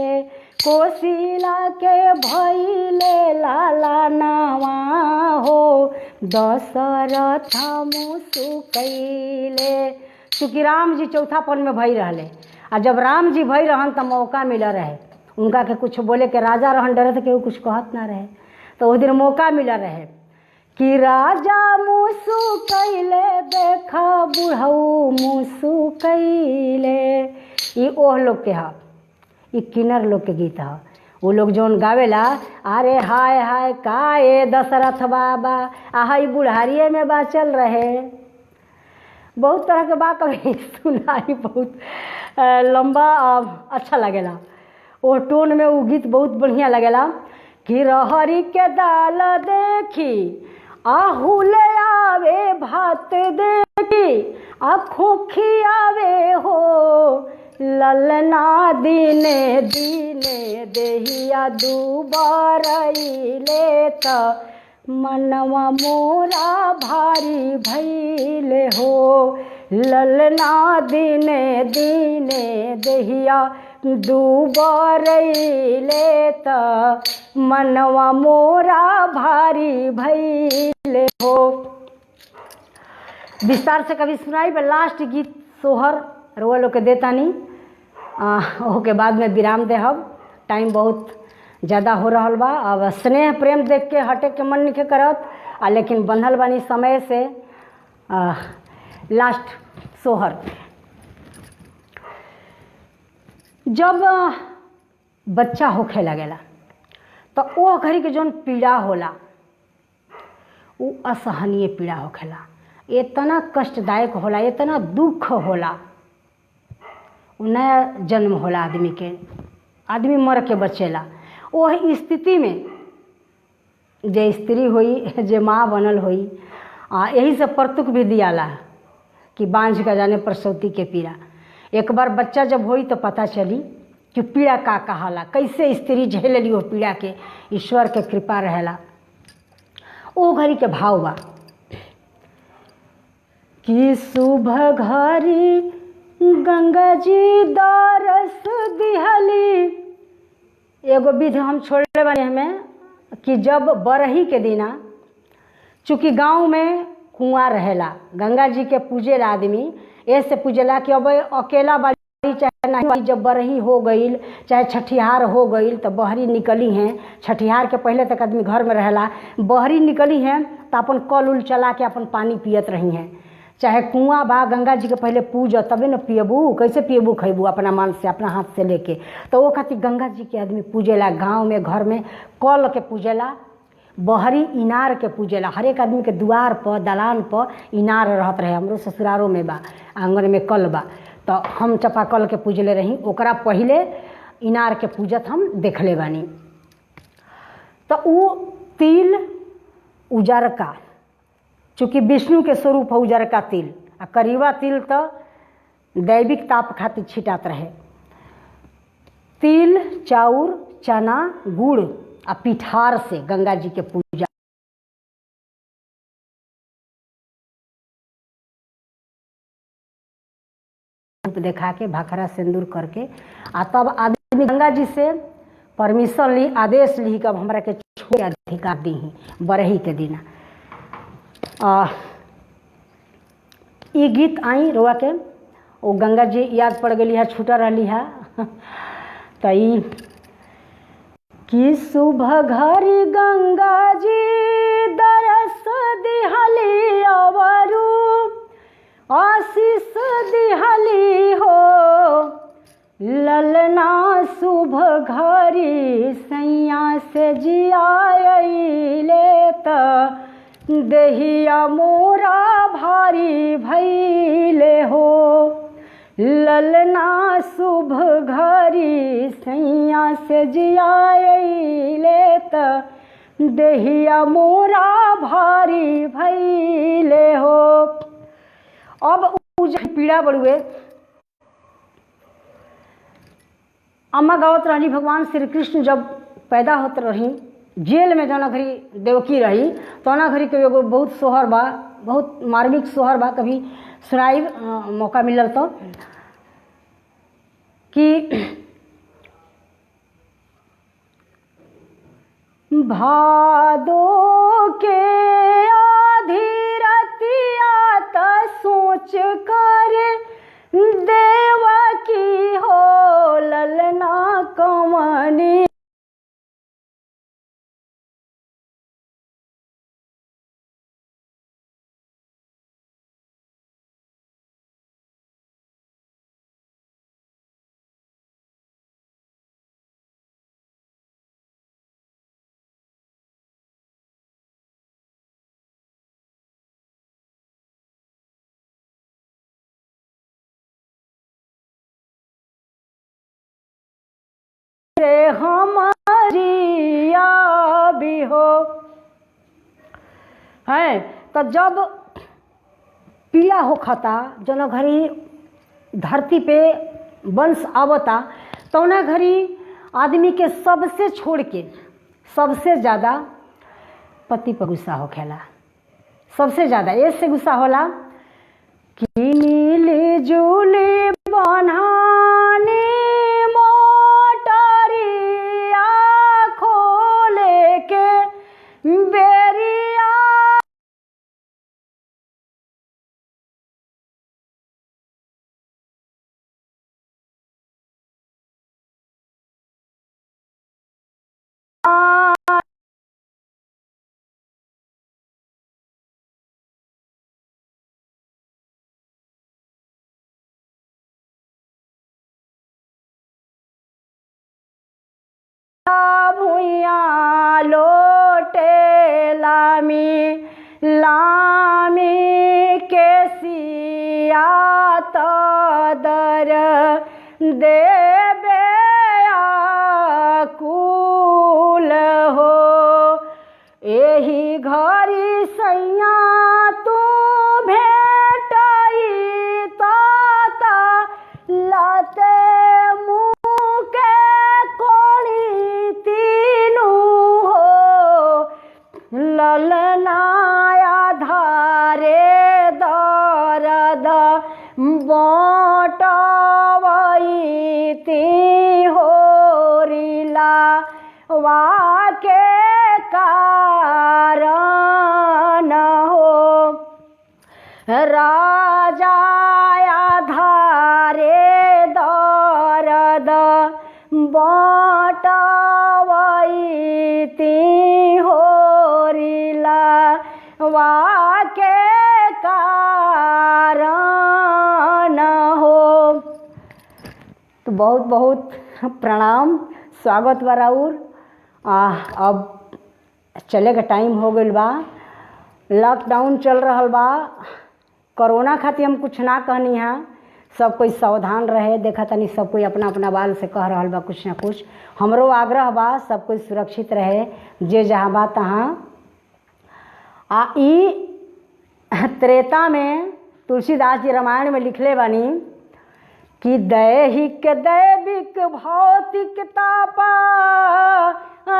कोशिला के भइले लाला नावा हो, दशरथ मुसुकैले। चूँकि राम जी चौथापन में भई रहले, आ जब राम जी भई रहन तो मौका मिला रहे उनका के कुछ बोले के, राजा रहन डरत के कुछ कहत ना रहे, तो उस दिन मौका मिला रहे कि राजा मुसुकैले देखा बुढ़ऊ मुसुकैले। ई ओह लोग के हा, ई किन्नर लोग के गीत हा। वो लोग जौन गावेला, अरे हाय हाय काए दशरथ बाबा, आहई बुढ़ारिये में बाचल रहे। बहुत तरह के बात कभी सुनाई, बहुत लंबा अच्छा लगेला। वो टोन में वो गीत बहुत बढ़िया लगेला कि रहरी के दाल देखी आहुले आवे भात देखी, आँखों खियावे हो ललना दिने दिने देहिया दुबारैले त मनवा मोरा भारी भैले हो। ललना दिने दिने देहिया दुबारैले त मनवा मोरा भारी भैले हो। विस्तार से कभी सुनाई पर लास्ट गीत सोहर रुआ लोग के देतानी, ओके बाद में विराम देहब। टाइम बहुत ज़्यादा हो रहा बा, अब स्नेह प्रेम देख के हटे के मन नहीं करत लेकिन बंधल बानी समय से। लास्ट सोहर, जब बच्चा होखे लगेला तो वो घड़ी के जौन पीड़ा होला वो असहनीय पीड़ा होखेला, इतना कष्टदायक होला, इतना दुख होला। नया जन्म होला आदमी के, आदमी मर के बचेला। वह स्थिति में जे स्त्री हुई, जे माँ बनल हुई यही से परतुक भी दियाला कि बांझ का जाने प्रसौती के पीड़ा। एक बार बच्चा जब होई तो पता चली कि पीड़ा का कहाला, कैसे स्त्री झेल ली वो पीड़ा के, ईश्वर के कृपा रहेला। ओ घड़ी के भाव बा कि सुबह घड़ी गंगा जी दरस दिहली। एगो विधि हम छोड़ले बानी हमें कि जब बरही के दिना, चूँकि गांव में कुआं रहेला, गंगा जी के पूजेला आदमी, ऐसे पूजेला कि अब अकेला बाड़ी चाहे नहीं, जब बरही हो गई चाहे छठिहार हो गई तो बहरी निकली हैं। छठिहार के पहले तक आदमी घर में रहेला, बहरी निकली हैं तो अपन कल उल चला के अपन पानी पियत रही हैं। चाहे कुआं बा, गंगा जी के पहले पूज तबे न पियबू, कैसे पियबू खैबू अपना मन से, अपना हाथ से लेके। तो वो खातिर गंगा जी के आदमी पूजेला, गाँव में घर में कल के पूजेला, बहरी इनार के पूजेला। हर एक आदमी के द्वार पर दलान पर इनार रहत रहे। हमरो ससुरारों में बा, आंगन में कल बा, तो हम चापाकल के पूजले रही, ओकरा पहले इनार के पूजत हम देखले बानी। तो वो तिल उजरका, चूँकि विष्णु के स्वरूप है उजरका तिल, आ करीवा तिल तो दैविक ताप खातिर छिटात रहे। तिल, चाउर, चना, गुड़ आ पिठार से गंगा जी के पूजा देखा के भाखरा सिंदूर करके आ तब आदमी गंगा जी से परमिशन ली, आदेश ली कि अब हमरा के छोड़े अधिकार दी बरही के दिन। ये गीत आई रोआ के वो गंगा जी याद पड़ गई है, छूटा रही है। तो ई कि सुबह घड़ी गंगा जी दरस दिहली अवरू आशीष दिहली हो, ललना शुभ घड़ी सैया से जियाले त देहिया मोरा भारी भैले हो। ललना शुभ घड़ी सैया से जियाले त देहिया मोरा भारी भैले हो। अब पीड़ा बड़ुए अम्मा गावत रही, भगवान श्री कृष्ण जब पैदा होते रही जेल में, जना घड़ी देवकी रही तो ना घड़ी के एगो बहुत सोहर बा, बहुत मार्मिक सोहर बा, कभी सुनाई मौका मिलल तो कि भादो के आधी रतिया त सोच कर देवकी हो, ललना कमनी रे हमारिया भी हो है। तो जब पीड़ा हो खता, जना घड़ी धरती पे वंश आवता, तो ना घड़ी आदमी के सबसे छोड़ के सबसे ज़्यादा पति पर गुस्सा हो खेला। सबसे ज़्यादा ऐसे गुस्सा होला कि नीली जूली बनाने बेरिया भुइया लोटे लामी लामी के सिया दर देबे आकुल हो। एही घड़ी सैया बाटावाई ती होरिला वाके कारण हो। तो बहुत बहुत प्रणाम, स्वागत बा राउर। अब चले का टाइम हो गइल बा, लॉकडाउन चल रहल बा। कोरोना खातिर हम कुछ ना कहनी है, सब कोई सावधान रहे। देखा तनी सब कोई अपना अपना बाल से कह रहल बा कुछ ना कुछ। हमरो आग्रह बा सब कोई सुरक्षित रहे, जे जहाँ बा तहाँ। ई त्रेता में तुलसीदास जी रामायण में लिखले बानी कि दैहिक दैविक भौतिक तापा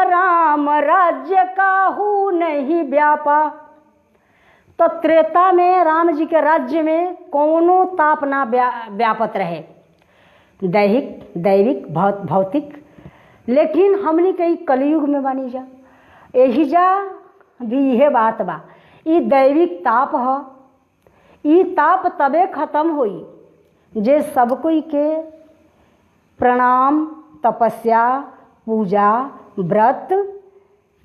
राम राज्य काहू नहीं व्यापा। तो त्रेता में राम जी के राज्य में कोनो ताप ना व्यापत रहे, दैहिक दैविक भौतिक। लेकिन हमनी कई कलयुग में बानी जा, यही जा भी यह बात बा। ई दैविक ताप ह, ई ताप तबे खत्म होई जे सब कोई के प्रणाम, तपस्या, पूजा, व्रत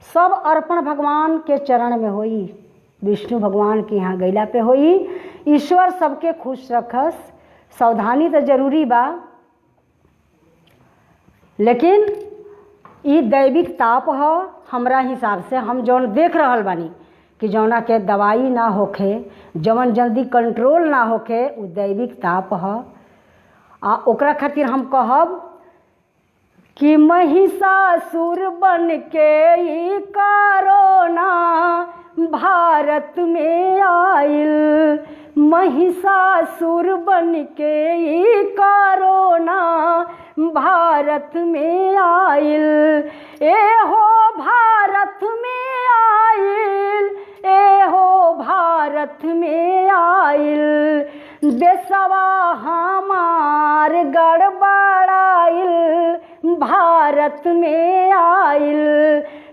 सब अर्पण भगवान के चरण में होई, विष्णु भगवान के यहाँ गैला पे होई। ईश्वर सबके खुश रखस। सावधानी तो जरूरी बा, लेकिन ई दैविक ताप ह। हमरा हिसाब से हम जौन देख रहल बानी कि जौना के दवाई ना होखे, जौन जल्दी कंट्रोल ना होखे, उ दैविक ताप ह। आ ओकरा खातिर हम कहब कि महिषासुर बन के ई कोरोना भारत में आइल, महिषासुर बन के ई कोरोना भारत में आइल। एहो भारत में आइल, एहो भारत में आइल, देशवा हमार गड़बड़ाइल, भारत में आइल।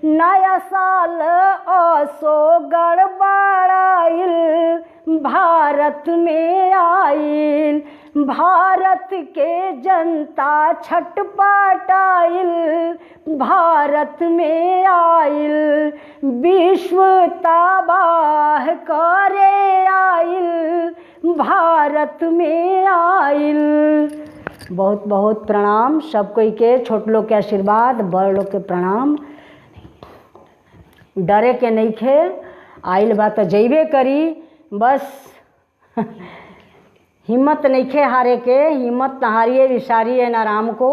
नया साल असो गड़बड़ाइल, भारत में आइल। भारत के जनता छटपटाइल, भारत में आइल। विश्व तबाह करे आइल, भारत में आइल। बहुत बहुत प्रणाम सब कोई के, छोट लोग के आशीर्वाद, बड़ लोग के प्रणाम। डरे के नहीं खे, आइल बा तो जइबे करी, बस हिम्मत नहीं खे हारे के। हिम्मत न हारिए, विसारिए न राम को।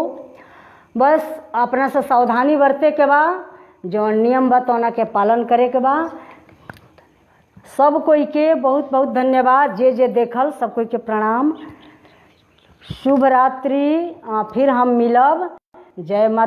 बस अपना से सावधानी बरते के बा, जो नियम बा तो के पालन करे के बा। सब कोई के बहुत बहुत धन्यवाद, जे जे देखल सब कोई के प्रणाम। शुभ रात्रि। फिर हम मिलब। जय माता।